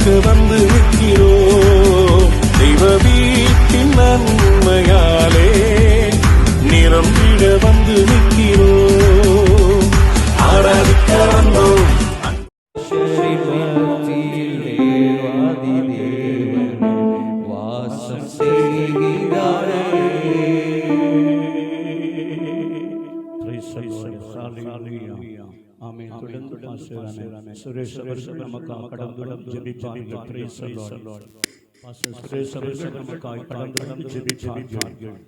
ஆராதிக்க வந்து நிற்கிறோம். தெய்வ வீட்டின் நன்மையாலே நிரம்பிட வந்து நிற்கிறோம். ஆராதிக்க வந்தோம். வாசம் செய்கிறாரே. ஆமென். தொடர்ந்து பாஸ்டர் சுரேஷ் அவர்கள் நமக்காக கடந்து ஜெபிப்பார்கள். Praise the Lord. Pastor Suresh அவர்கள் நமக்காக கடந்து ஜெபிப்பார்கள்.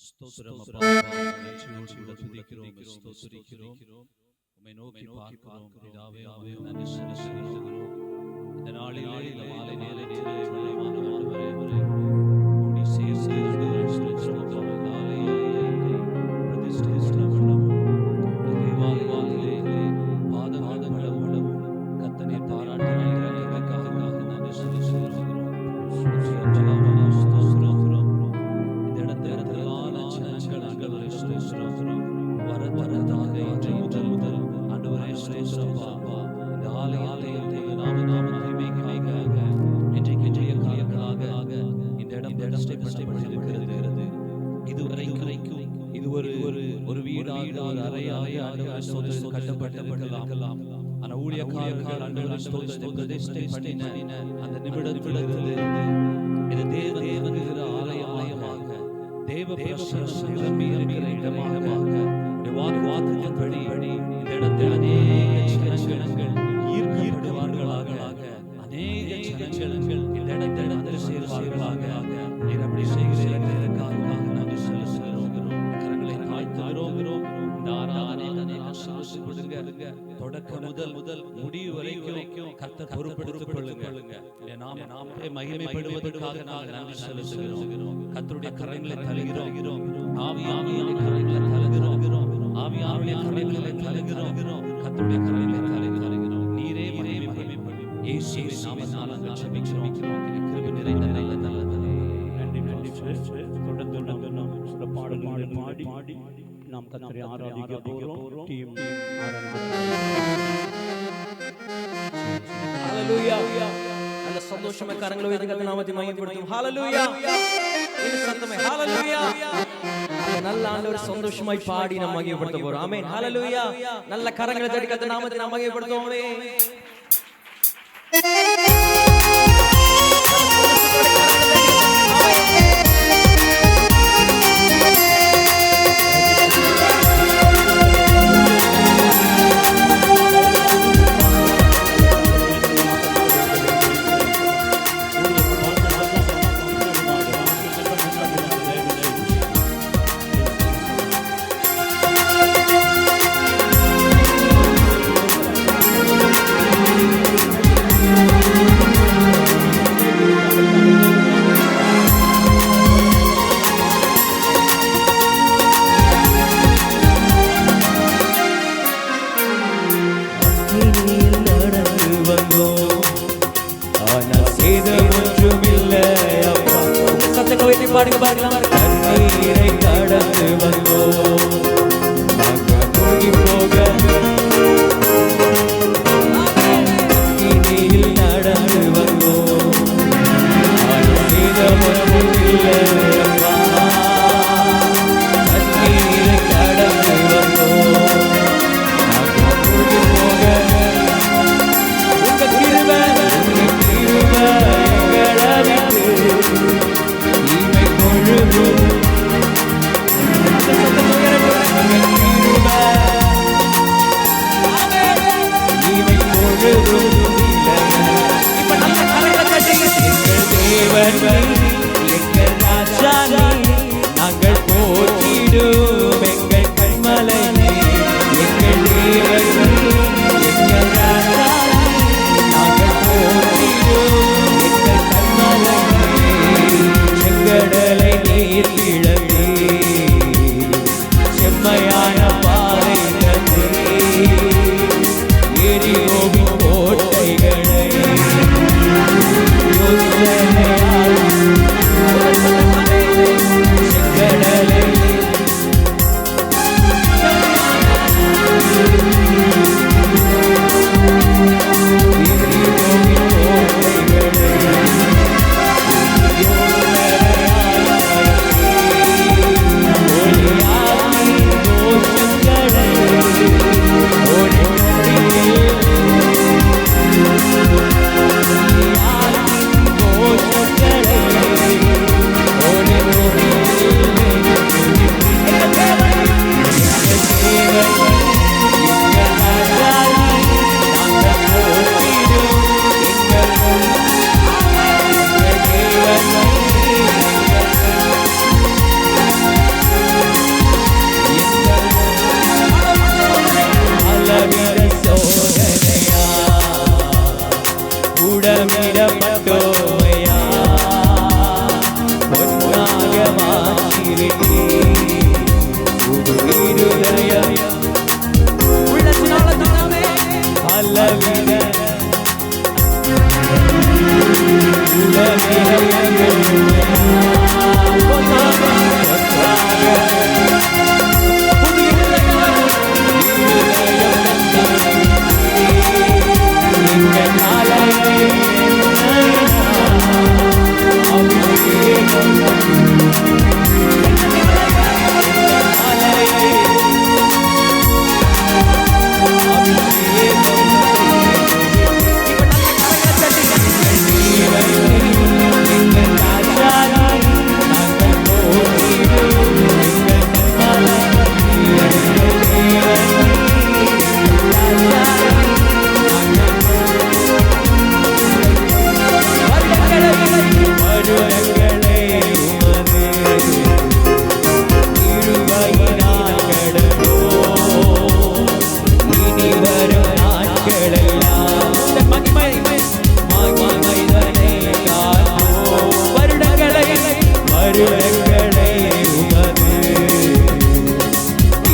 ஸ்தோத்திரம் அப்பா, நன்றியோடு துதிக்கிறோம், ஸ்தோத்திரிக்கிறோம். உம்மை நோக்கி பார்க்கிறோம் பிதாவே, நன்றி செலுத்துகிறோம். இந்த நாளிலே இந்த மாலை நேரத்திலே வல்லமையான ஆண்டவரே, கூடி சேர்ந்து ஸ்தோத்திரம் அப்பா, ஆலயத்தை பிரதிஷ்டை பண்ணவும் தேவாலயத்திலே பாதம் கர்த்தனை பாராட்டின எனக்காக நன்றி செலுத்துகிறோம். இது ஒரு வீடாக ஒரு அறையாக கட்டப்பட்டிருக்கலாம். ஆனா ஊழியக்காரர்கள் பிரதிஷ்டை பண்ணின அந்த நிமிடத்திலிருந்து இது தேவனுக்கு ஆலயமாக தேவ பிரசன்னம் நிரம்பி இருக்கிற இடமாக வாக்குவாதத்தின்படி இந்த இடத்தில் அநேக ஜனங்கள் ஈர்க்கப்படுவார்களாக, அநேக ஜனங்கள் இந்த இடத்தில் வந்து சேர்வார்களாக. நீர் அப்படி செய்கிறதற்காக நன்றி செலுத்துகிறோம். கரங்களை தாழ்த்துகிறோம். இந்த ஆராதனை ஆசீர்வதித்து கொடுங்க. தொடக்கம் முதல் முடிவு வரைக்கும் கர்த்தர் பொறுப்பெடுத்துக் கொள்ளுங்க. நாமத்தை மகிமைப்படுவதற்காக நாங்கள் நன்றி செலுத்துகிறோம். கர்த்தருடைய கரங்களை தருகிறோம். ஆவியானவருடைய கரங்களை தருகிறோம். ஆவியானவருடைய கரங்களை தருகிறோம். கர்த்தருடைய கரங்களை தருகிறோம். நீரே மகிமைப்படும். இயேசுவின் நாமத்தால் நாங்கள் ஜெபிக்கிறோம். கிருபை நிறைந்த நல்ல நன்றி. தொடர்ந்து நாம் சில பாடல்களை பாடி நாம் கர்த்தரை ஆராதிக்க போகிறோம். டீம் ஹalleluya. நல்ல சந்தோஷமா கரங்களை உயர்த்தி கர்த்தர் நாமத்தை மகிமைப்படுத்தும். ஹalleluya. இது சத்தமே ஹalleluya. அந்த நல்ல ஆண்டவர் சந்தோஷமாய் பாடி நாம் மகிமைப்படுத்த போறோம். ஆமென். ஹalleluya. நல்ல கரங்களை தட்டி கர்த்தர் நாமத்தை நாம் மகிமைப்படுத்துவோம். பாடுங்க பார்க்கலாம். கண்ணீரை கடந்து வந்தோம், போக இனியில் நடந்து வந்தோம். கண்ணீரை கடந்து வந்தோம், போக உங்க கிருபை எங்களை விட்டு இமை பொழுதும்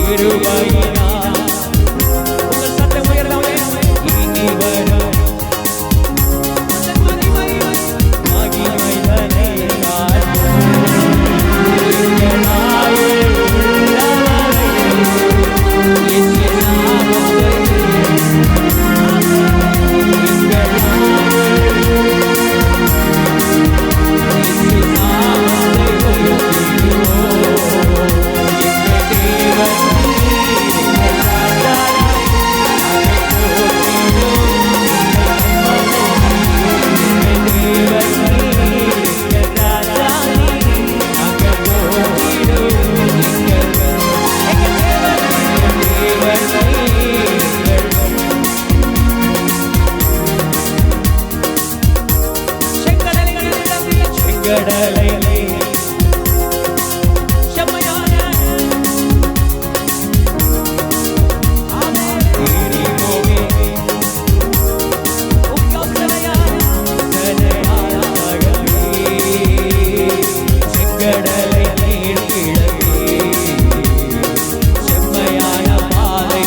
கிருபையினால் உங்கள் சத்தம் உயர்ந்தவனே இனி வரும் மகிமைதனை கடலை செம்மையான ஆமென் உக்கோசலையான செங்கடலை நீர் கிழவே செம்மையான பாதை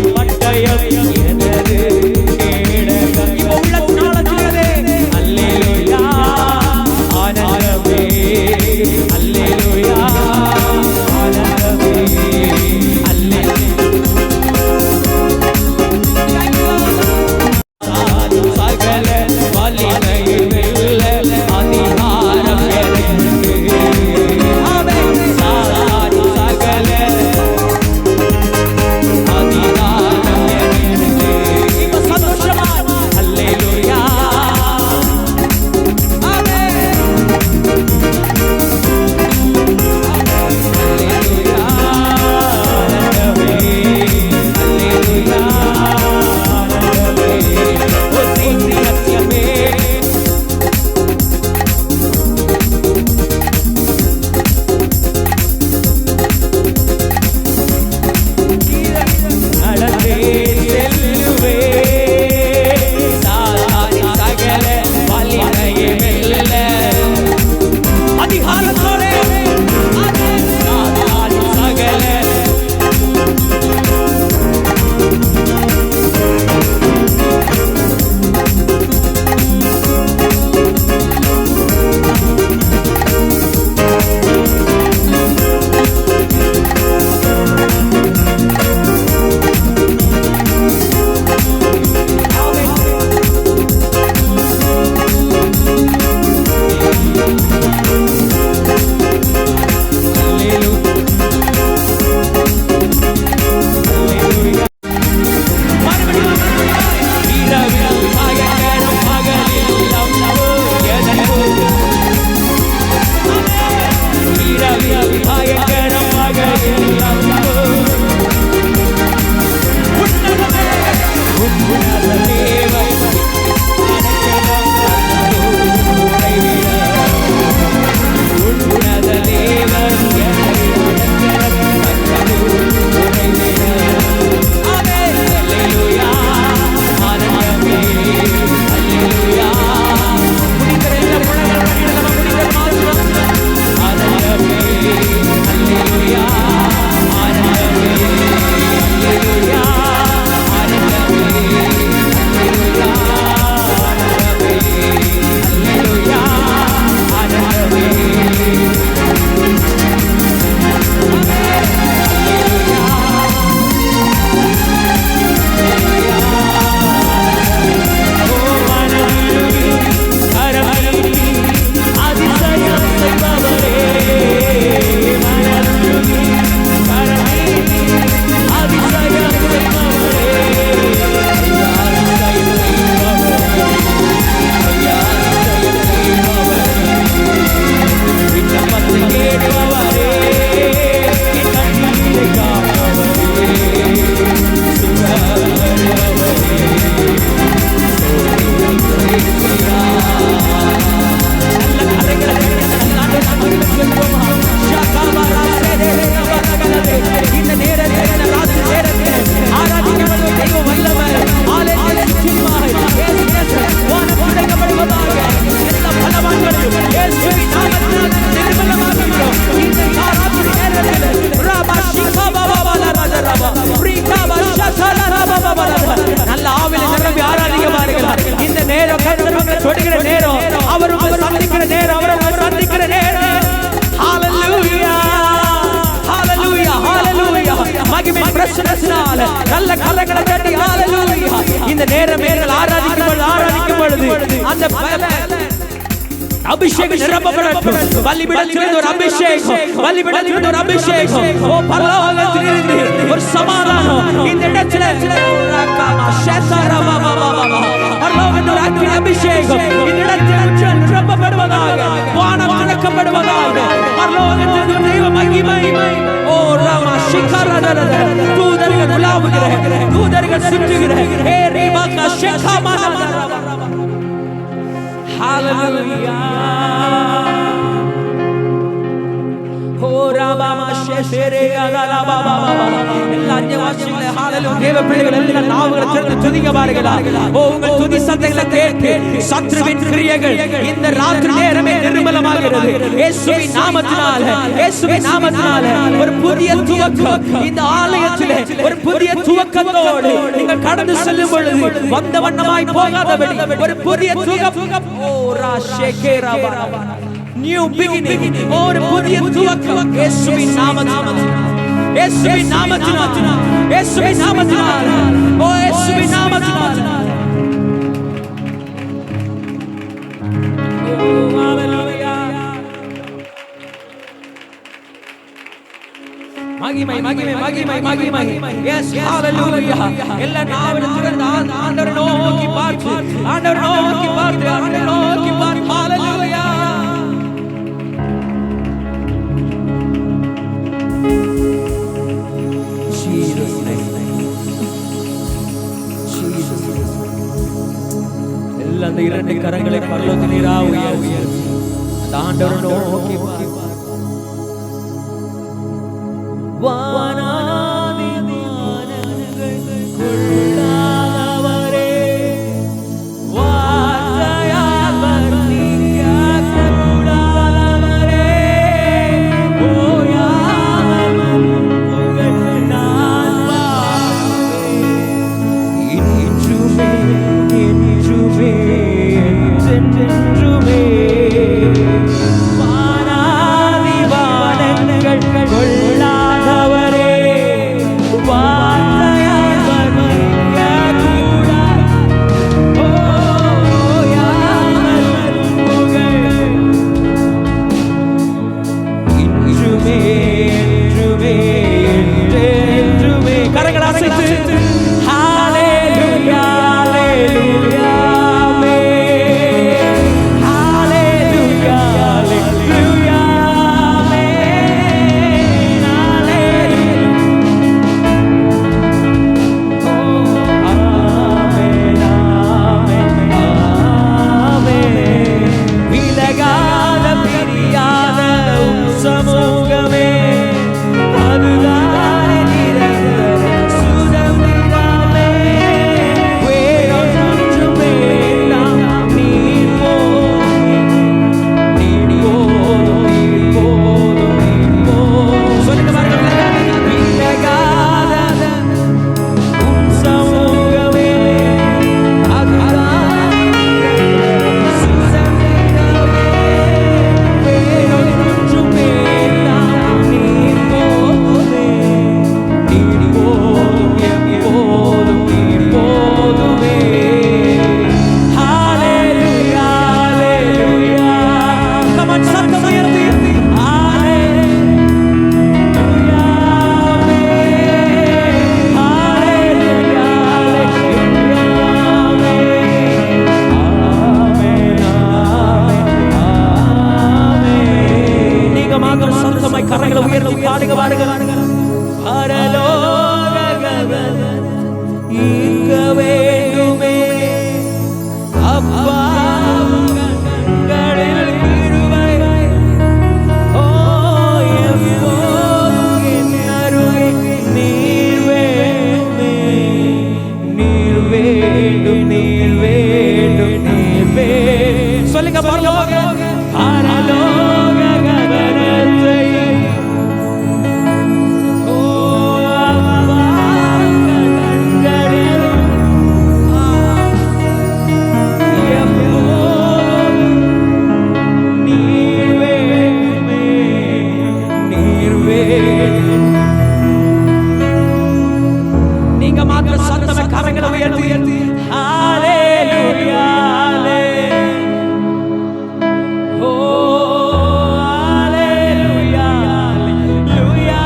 பட்ட நல்ல கரங்களை தட்டி ஹalleluya. இந்த நேரம் நீங்கள் ஆராதிக்கும் பொழுது அந்த அபிஷேகம் நிரப்பப்படட்டும். பலிபீடத்திலிருந்து ஒரு அபிஷேகம், பலிபீடத்திலிருந்து ஒரு அபிஷேகம், ஓ பரலோகத்திலிருந்து ஒரு சமாதானம் இந்த இடத்துல பரலோகத்தின் ஒரு அக்கினி அபிஷேகம் இந்த இடத்துல நிரப்பப்படுவதாக, வானம் திறக்கப்படுவதாக, பரலோகத்தின் தெய்வ மகிமை ஓ ராமா சிகரதரத தூதர்கள் உலாவுகிற, தூதர்கள் சுற்றுகிற ஹே ரீபாகா ஷெகாமானா hallelujah. Oh rabama sheshere ala baba எல்லா அன்யவாசிகளே hallelujah. தேவ பிள்ளைகள் எல்லாம் நாவுகளை திறந்து துதிக்க பாருங்களா. ஓ உங்கள் துதி சத்தங்களை கேட்டு சத்ருவின் கிரியைகள் இந்த ராத்திரி நேரமே நிர்மூலமாகிறது இயேசுவின் நாமத்தினால, இயேசுவின் நாமத்தினால. ஒரு புதிய துவக்கம் இந்த ஆலயத்திலே, ஒரு புதிய துவக்கத்தோடு நீங்கள் கடந்து செல்லும் பொழுது வந்த வண்ணமாய் போகாதபடி ஒரு புதிய துவக்கம். ஓ ராஷேகேரா பாரா நியூ பிகினிங், ஒரு புதிய துவக்கம் இயேசுவின் நாமத்தினால, இயேசுவின் நாமத்தினால, இயேசுவின் நாமத்தினால, ஓ இயேசுவின் நாமத்தினால. மகிமை மகிமை மகிமை மகிமை. எஸ் ஹalleluya. எல்லா நாவிலும் திறந்து ஆண்டவரை நோக்கி பார்த்து, ஆண்டவரை நோக்கி பார்த்து, ஆண்டவரை நோக்கி பார்த்து ஹalleluya. Jesus name, Jesus name. எல்லா அந்த இரண்டு கரங்களை பரலோகத்தில் உயர்த்தி அந்த ஆண்டவரை நோக்கி பார்த்து வானாதி வானங்கள் கொள்ளாதவரே, வார்த்தையால் வர்ணிக்க கூடாதவரே, ஓயாமல் புகழ் நான் பாடுவேன். சேர்த்து ஹalleluya ஹalleluya கரங்களை உயர்த்தி பாடுங்க பாடுங்க இருக்க வேண்டுமே அப்பா சொல்லுங்க பாருங்க நீங்க மாத்திர சத்தமே கரங்களை உயர்த்தி ஹalleluya ஓ ஹalleluya ஹalleluya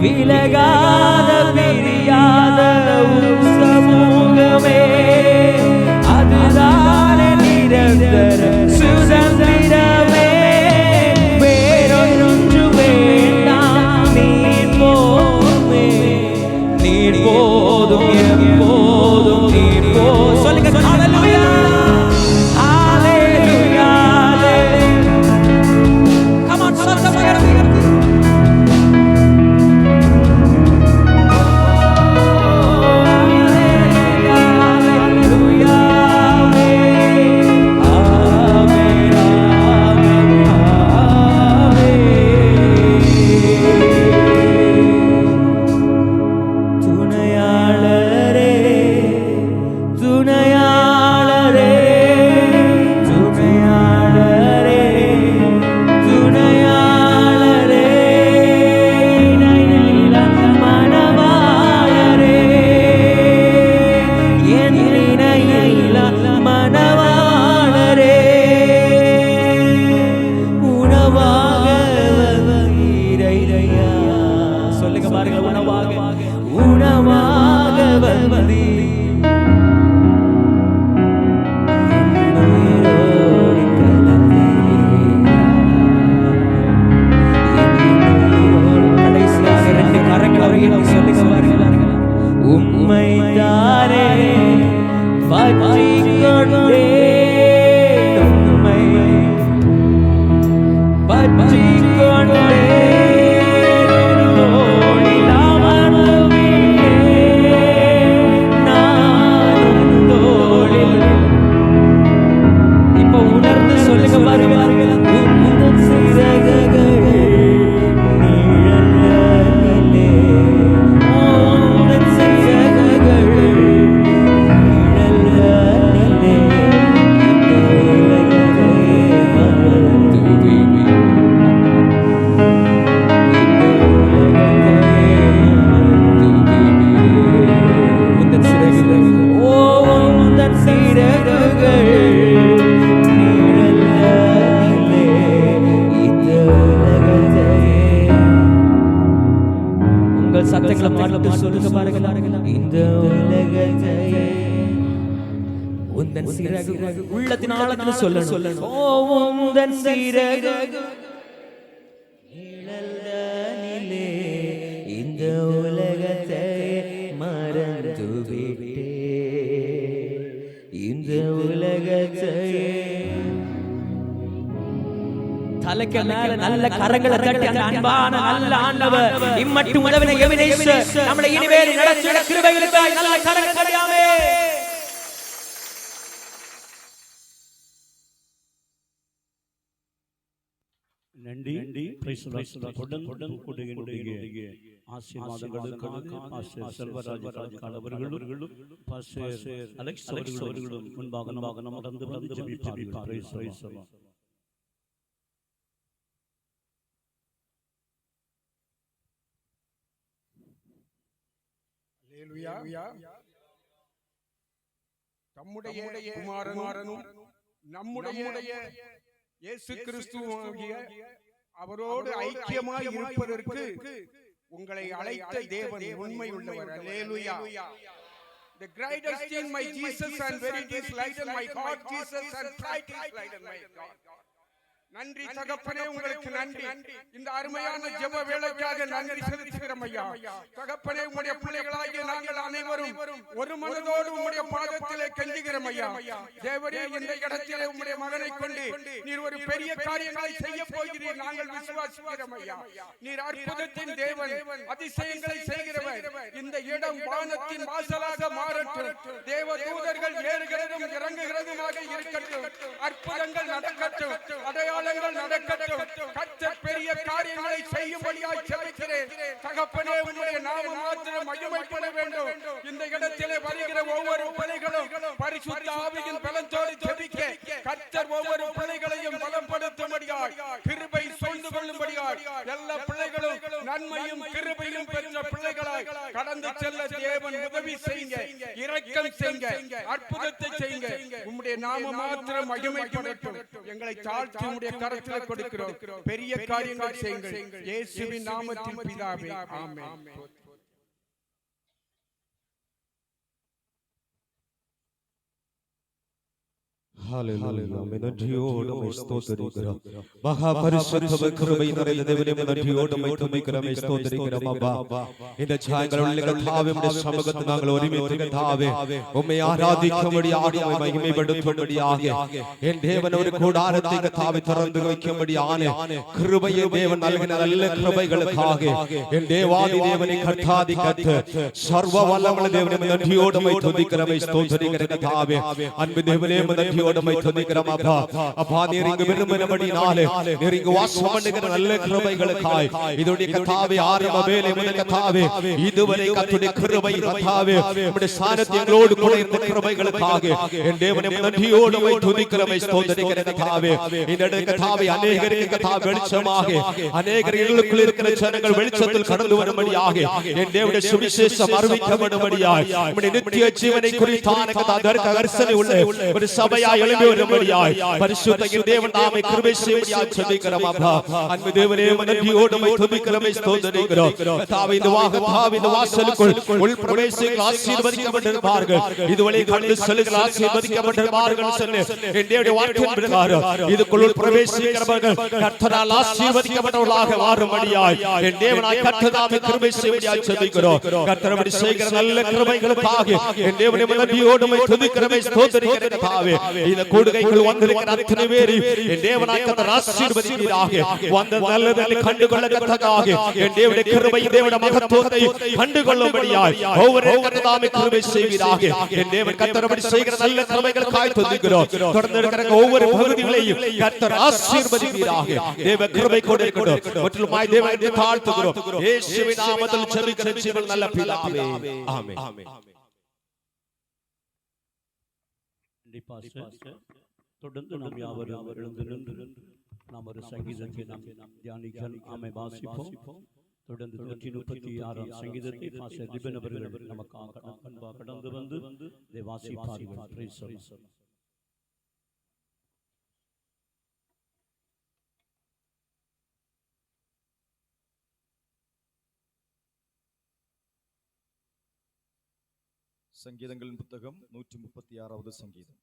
விலகாத பிரியாத சமூகமே அதுதானே நிரந்தர சுதந்திரமே வேறொன்று வேண்டாம் நீர் போதுமே நீர் போதும் எப்போதும் நீர் போதும் சொல்லுங்க ஹalleluya ஹalleluya come on சத்தமா உணவாக வந்து கடைசியாக 2 கரங்களை உயர்த்தி சொல்லுங்க பாருங்க உம்மை தானே பற்றிக் கொண்டே உம்மை பற்றிக் கொண்டே உந்தன் சிறகு உள்ளத்தின் ஆழத்தில் சொல்லணும். ஓ உந்தன் சிறகு நிழலிலே இந்த உலகத்தை மறந்து விட்டே, இந்த உலகத்தை தலைக்கு மேல நல்ல கரங்களை தட்டி அந்த அன்பான நல்ல ஆண்டவர் இம்மட்டும் உதவின எபினேசர் நம்மளை இனிமேல் நடத்திட கிருபைகளுக்காய் நல்ல கரங்களை தட்டியாமே. நன்றி. தொடர்ந்து கொடுக்கின்ற ஆசீர்வாதங்களுக்காக பாஸ்டர் செல்வராஜ் அவர்களும் பாஸ்டர் அலெக்ஸ் அவர்களும் முன்பாக நடந்து வந்து ஜெபிப்பார்கள். தம்முடைய குமாரனும் நம்முடைய இயேசு கிறிஸ்துவாகிய அவரோடு ஐக்கியமாய் இருப்பதற்கு உங்களை அழைத்த தேவன் உண்மை உள்ளவர். அல்லேலூயா. The greatest thing my Jesus and very is lighten my heart, Jesus and bright is lighten my God. நன்றி தகப்பனே, உங்களுக்கு நன்றி. இந்த அருமையான ஜெப வேளைக்காக நன்றி செலுத்துகிறோம் ஐயா. தகப்பனே, உம்முடைய பிள்ளைகளாகிய நாங்கள் அனைவரும் ஒரு மனதோடு உம்முடைய பாதத்திலே கெஞ்சுகிறோம் ஐயா. தேவரே, இந்த இடத்திலே உம்முடைய மகனை கொண்டு நீர் ஒரு பெரிய காரியங்களை செய்ய போகிறீர். நாங்கள் விசுவாசிக்கிறோம் ஐயா. நீர் அற்புதத்தின் தேவன், அதிசயங்களை செய்கிறவர். இந்த இடம் வானத்தின் வாசலாக மாறட்டும். தேவ தூதர்கள் ஏறுகிறதும் இறங்குகிறதுமாக இருக்கட்டும். அற்புதங்கள் நடக்கட்டும், அடையாளங்கள் நடக்கட்டும். கர்த்தர் பெரிய காரியங்களை செய்யும்படியாய் ஜெபிக்கிறேன். தகப்பனே, உம்முடைய நாமம் மாத்திரம் மகிமைப்பட வேண்டும். இந்த இடத்திலே வருகிற ஒவ்வொரு பிள்ளைகளும் பரிசுத்த ஆவியின் பலத்தோடு ஜெபிக்க கர்த்தர் ஒவ்வொரு பிள்ளைகளையும் பலப்படுத்தும்படியாய், கிருபை சூழ்ந்து கொள்ளும்படியாய், எல்லா பிள்ளைகளும் நன்மையும் கிருபையும் பெற்ற பிள்ளைகளாய் கடந்து செல்ல தேவன் உதவி செய்யுங்க, இரக்கம் செய்யுங்க, அற்புதத்தை செய்யுங்க. உம்முடைய நாமம் மாத்திரம் மகிமைப்படட்டும். எங்களை தாழ்த்தி உம்முடைய கரத்தில் கொடுக்கிறோம். பெரிய காரியங்கள் செய்யுங்கள். இயேசுவின் நாமத்தில் பிதாவே, ஆமென். நன்றியோடு ஸ்தோத்திரிக்கிறோம். மகா பரிசுத்த கிருபை நிறைந்த தேவனே, நன்றியோடு துதிக்கிறோம், ஸ்தோத்திரிக்கிறோம். அப்பா, இந்த சாயங்காலம் கர்த்தாவே சமூகத்தில் நாங்கள் ஒருமித்து கர்த்தாவே உம்மை ஆராதிக்கும்படியாக, மகிமைப்படுத்தும்படியாக என் தேவன் ஒரு கூடாரத்தை கர்த்தாவே திறந்து வைக்கும்படியான கிருபையை தேவன் நல்கின நல்ல கிருபைகளுக்காக என் தேவாதி தேவனை கர்த்தாதி கர்த்தர் சர்வ வல்லமையுள்ள தேவனே, நன்றியோடு துதிக்கிறோம், ஸ்தோத்திரிக்கிறோம். கர்த்தாவே, அன்பு தேவனே, நன்றியோடு துதிக்கிறோம். அப்பா, நீர் இங்கு விரும்பினபடினாலே நீர் இங்கு வாசம் பண்ணுகிற நல்ல கிருபைகளுக்காய் இதோடைய கர்த்தாவே ஆரம்ப வேலை முதல் கர்த்தாவே இதுவரை கர்த்தருடைய கிருபை கர்த்தாவே உம்முடைய சாரத்தை எங்களோடு கூட இருந்த கிருபைகளுக்காக என் தேவனே, நன்றியோடு துதிக்கிறோம், ஸ்தோத்திரிக்கிறோம். கர்த்தாவே, இந்த கர்த்தாவே அநேகருக்கு கர்த்தாவே வெளிச்சமாக, அநேகர் இருளுக்குள் இருக்கிற ஜனங்கள் வெளிச்சத்தில் கடந்து வரும்படியாக என் தேவனுடைய சுவிசேஷம் அறிவிக்கப்படும்படியாக உம்முடைய நித்திய ஜீவனை குறித்தான கர்த்தரை உள்ள ஒரு சபையாய் எழும்பி வரும்படியாய் பரிசுத்த தேவன் நாமே கிருபை செய்யும்படியாய் ஜெபிக்கிறோம். அப்பா, அன்பு தேவனே, நன்றியோடு துதிக்கிறோம், ஸ்தோத்திரிக்கிறோம். கர்த்தாவே, இந்த வாசலுக்குள் உள் பிரவேசிகள் ஆசீர்வதிக்கப்பட்டிருப்பார்கள். இதுவரை கடந்து செல்லுகிற ஆசீர்வதிக்கப்பட்டிருப்பார்கள் சொன்ன என் தேவனுடைய வார்த்தையின் பிரகாரம் இதுக்குள் பிரவேசிக்கிறவர்கள் கர்த்தரால் ஆசீர்வதிக்கப்பட்டவர்களாக மாறும்படியாய் என் தேவனாய் கர்த்தர் நாமே கிருபை செய்யும்படியாய் ஜெபிக்கிறோம். கர்த்தர் அப்படி செய்கிற நல்ல கிருபைகளுக்காக என் தேவனே, நன்றியோடு துதிக்கிறோம், ஸ்தோத்திரிக்கிறோம். கர்த்தாவே, இந்த கொடுகைக்குள் வந்திருக்கிற அத்தனை பேரை என் தேவனாய் கர்த்தர் ஆசீர்வதிப்பீராக. வந்த நல்லதை கண்டுகொள்ளத்தக்கதாக என் தேவனுடைய கிருபை, தேவனுடைய மகத்துவத்தை கண்டுகொள்ளும்படியாய் ஒவ்வொரு கர்த்தராமே கிருபை செய்வீராக. என் தேவன் கர்த்தர் அப்படி செய்கிற நல்ல கிருபைகளுக்காய் துதிக்கிறோம். தொடர்ந்து இருக்கிற ஒவ்வொரு பகுதிகளையும் கர்த்தர் ஆசீர்வதிப்பீராக. தேவ கிருபை கொண்டு இருக்கட்டும். முற்றிலுமாய் தேவனை தாழ்த்துகிறோம். இயேசுவின் நாமத்தில் ஜெபிக்கிறோம், ஜீவன் நல்ல பிதாவே, ஆமென். தொடர்ந்து நாம் யாவரும் எழுந்து நின்று நாம் ஒரு சங்கீதத்தை நாம் தியானிக்க ஆமை வாசிப்போம். தொடர்ந்து 136 சங்கீதத்தை பாஸ்டர் திபன் அவர்கள் நமக்காக அன்பாக கடந்து வந்து இதை வாசிப்பார்கள். Price the Lord. சங்கீதங்களின் புத்தகம் 136வது சங்கீதம்.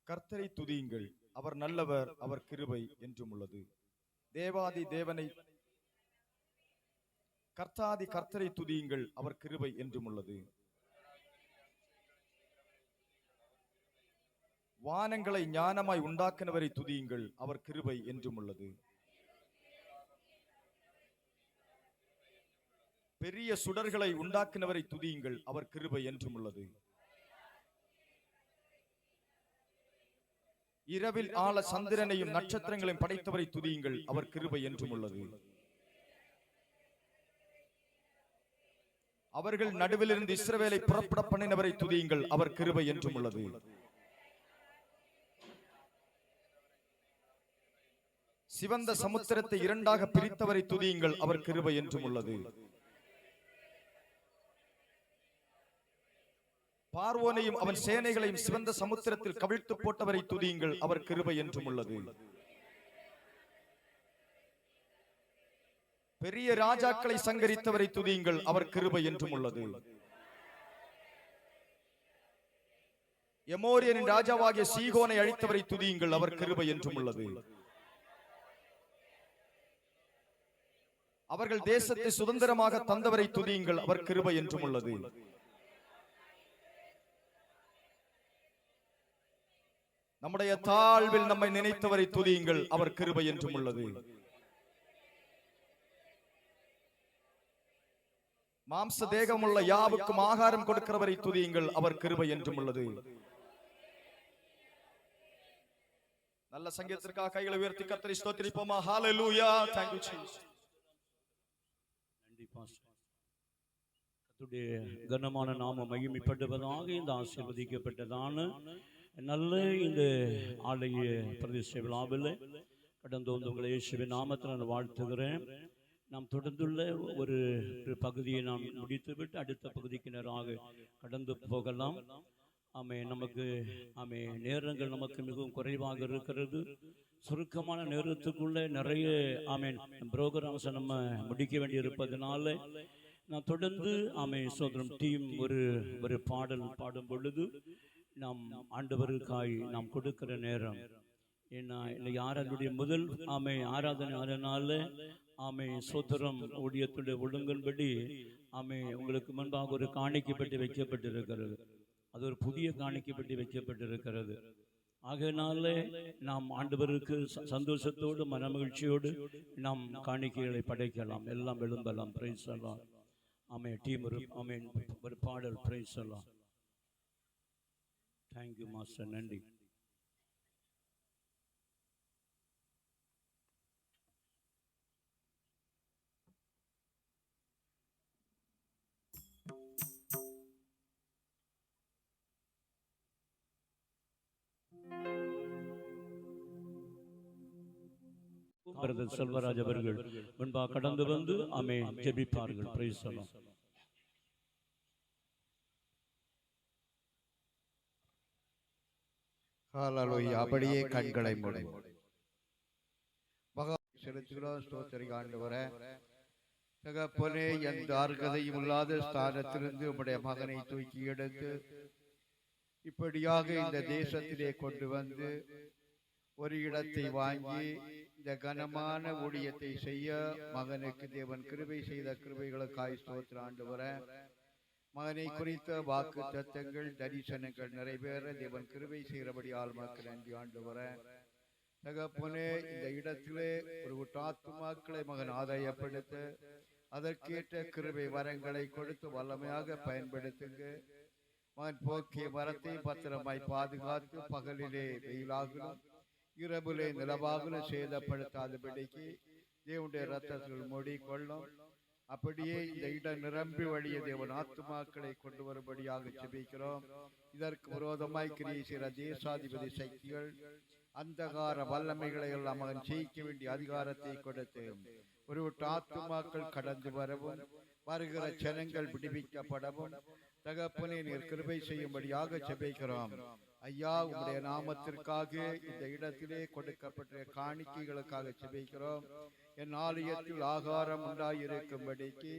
கர்த்தரை துதியுங்கள், அவர் நல்லவர், அவர் கிருபை என்றும் உள்ளது. தேவாதி தேவனை கர்த்தாதி கர்த்தரை துதியுங்கள், அவர் கிருபை என்றும் உள்ளது. வானங்களை ஞானமாய் உண்டாக்கினவரை துதியுங்கள், அவர் கிருபை என்றும் உள்ளது. பெரிய சுடர்களை உண்டாக்கினவரை துதியுங்கள், அவர் கிருபை என்றும் உள்ளது. இரவில் ஆள சந்திரனையும் நட்சத்திரங்களையும் படைத்தவரை துதியுங்கள், அவர் கிருபை என்றும் உள்ளது. அவர்கள் நடுவிலிருந்து இஸ்ரவேலை புறப்பட பண்ணினவரை துதியுங்கள், அவர் கிருபை என்றும் உள்ளது. சிவந்த சமுத்திரத்தை இரண்டாக பிரித்தவரை துதியுங்கள், அவர் கிருபை என்றும் உள்ளது. பார்வோனையும் அவன் சேனைகளையும் சிவந்த சமுத்திரத்தில் கவிழ்த்து போட்டவரை துதியுங்கள், அவர் கிருபை என்றும் உள்ளது. பெரிய ராஜாக்களை சங்கரித்தவரை துதியுங்கள், அவர் கிருபை என்றும் உள்ளது. எமோரியனின் ராஜாவாகிய சீகோனை அழித்தவரை துதியுங்கள், அவர் கிருபை என்றும் உள்ளது. அவர்கள் தேசத்தை சுதந்திரமாக தந்தவரை துதியுங்கள், அவர் கிருபை என்றும் உள்ளது. நம்முடைய தாழ்வில் நம்மை நினைத்தவரை துதியுங்கள், அவர் கிருபை என்றும் உள்ளது. மாம்ச தேகமுள்ள யாவுக்கும் ஆகாரம் கொடுக்கிறவரை துதியுங்கள், அவர் கிருபை என்றும் உள்ளது. நல்ல சங்கீதத்திற்காக கைகளை உயர்த்தி கர்த்தரை ஸ்தோத்திரிப்போமா. ஹalleluya, thank you Jesus. நன்றி பாஸ்டர். கர்த்தருடைய கனமான நாமம் மகிமைப்படுவதாக. இந்த ஆசீர்வதிக்கப்பட்டதான நல்ல இந்த ஆலய பிரதிஷ்டை விழாவில் கடந்து வந்து உங்களை இயேசுவின் நாமத்தில் நான் வாழ்த்துகிறேன். நாம் தொடர்ந்துள்ள ஒரு பகுதியை நாம் முடித்துவிட்டு அடுத்த பகுதிக்கு நேராக கடந்து போகலாம். நமக்கு நேரங்கள் நமக்கு மிகவும் குறைவாக இருக்கிறது. சுருக்கமான நேரத்துக்குள்ள நிறைய ப்ரோக்ராம்ஸை நம்ம முடிக்க வேண்டி இருப்பதனால நான் தொடர்ந்து சோதரம் டீம் ஒரு பாடல் பாடும் பொழுது நாம் ஆண்டவருக்காய் நாம் கொடுக்கிற நேரம். ஏன்னா இன்னைக்கு ஆராதனுடைய முதல் ஆராதனை ஆனனால சோதரம் ஊழியத்துடைய ஒழுங்கின்படி உங்களுக்கு முன்பாக ஒரு காணிக்கப்பட்டு வைக்கப்பட்டிருக்கிறது. அது ஒரு புதிய காணிக்கப்பட்டு வைக்கப்பட்டிருக்கிறது. ஆகையினால நாம் ஆண்டவருக்கு சந்தோஷத்தோடு மனமகிழ்ச்சியோடு நாம் காணிக்கைகளை படைக்கலாம், எல்லாம் எழும்பலாம். பிரைஸ் எல்லாம் டீம் ஒரு பாடல். பிரைஸ் எல்லாம். தேங்க்யூ மாஸ்டர், நன்றி. பிரதர் செல்வராஜ் அவர்கள் முன்பாக கடந்து வந்து ஜெபிப்பார்கள். பிரைஸ் எல்லாம். ஹalleluya. அப்படியே கண்களை மூடி மகா செலுத்துகிறோம். ஸ்தோத்திரம் ஆண்டவரே. தகப்பனே, எந்த அர்ஹதையும் இல்லாத ஸ்தானத்திலிருந்து உம்முடைய மகனை தூக்கி எடுத்து இப்படியாக இந்த தேசத்திலே கொண்டு வந்து ஒரு இடத்தை வாங்கி இந்த கனமான ஊழியத்தை செய்ய மகனுக்கு தேவன் கிருபை செய்த கிருபைகளுக்காய் ஸ்தோத்திரம் ஆண்டவரே. மகனை குறித்த வாக்கு தத்தங்கள் தரிசனங்கள் நிறைவேற தேவன் கிருபை செய்கிறபடியால் மக்கள் நன்றி ஆண்டவரே. தகப்பனே, இந்த இடத்திலே ஒரு ஆத்துமாக்களை மகன் ஆதாயப்படுத்த அதற்கேற்ற கிருபை வரங்களை கொடுத்து வல்லமையாக பயன்படுத்துங்க. மகன் போக்கிய மரத்தை பத்திரமாய் பாதுகாத்து பகலிலே வெயிலாகலும் இரவிலே நிலவாகலும் சேதப்படுத்தாதபடிக்கு தேவனுடைய ரத்தத்தில் மூடிக்கொள்ளும். அப்படியே இந்த இடம் நிரம்பி வழிய தேவன் ஆத்துமாக்களை கொண்டு வரும்படியாக ஜெபிக்கிறோம். இதற்கு விரோதமாய் கிரியை செய்கிற தேசாதிபதி சக்திகள் அந்தகார வல்லமைகளை எல்லாம் மகன் ஜெயிக்க வேண்டிய அதிகாரத்தை கொடுத்து ஒரு ஆத்துமாக்கள் கடந்து வரவும் வருகிற ஜனங்கள் விடுவிக்கப்படவும் தகப்பனே நீர் கிருபை செய்யும்படியாக ஜெபிக்கிறோம். ஐயா, உம்முடைய நாமத்திற்காக இந்த இடத்திலே கொடுக்கப்பட்ட காணிக்கைகளுக்காக ஜெபிக்கிறோம். என் ஆலயத்தில் ஆகாரம் உண்டாயிருக்கும்படிக்கு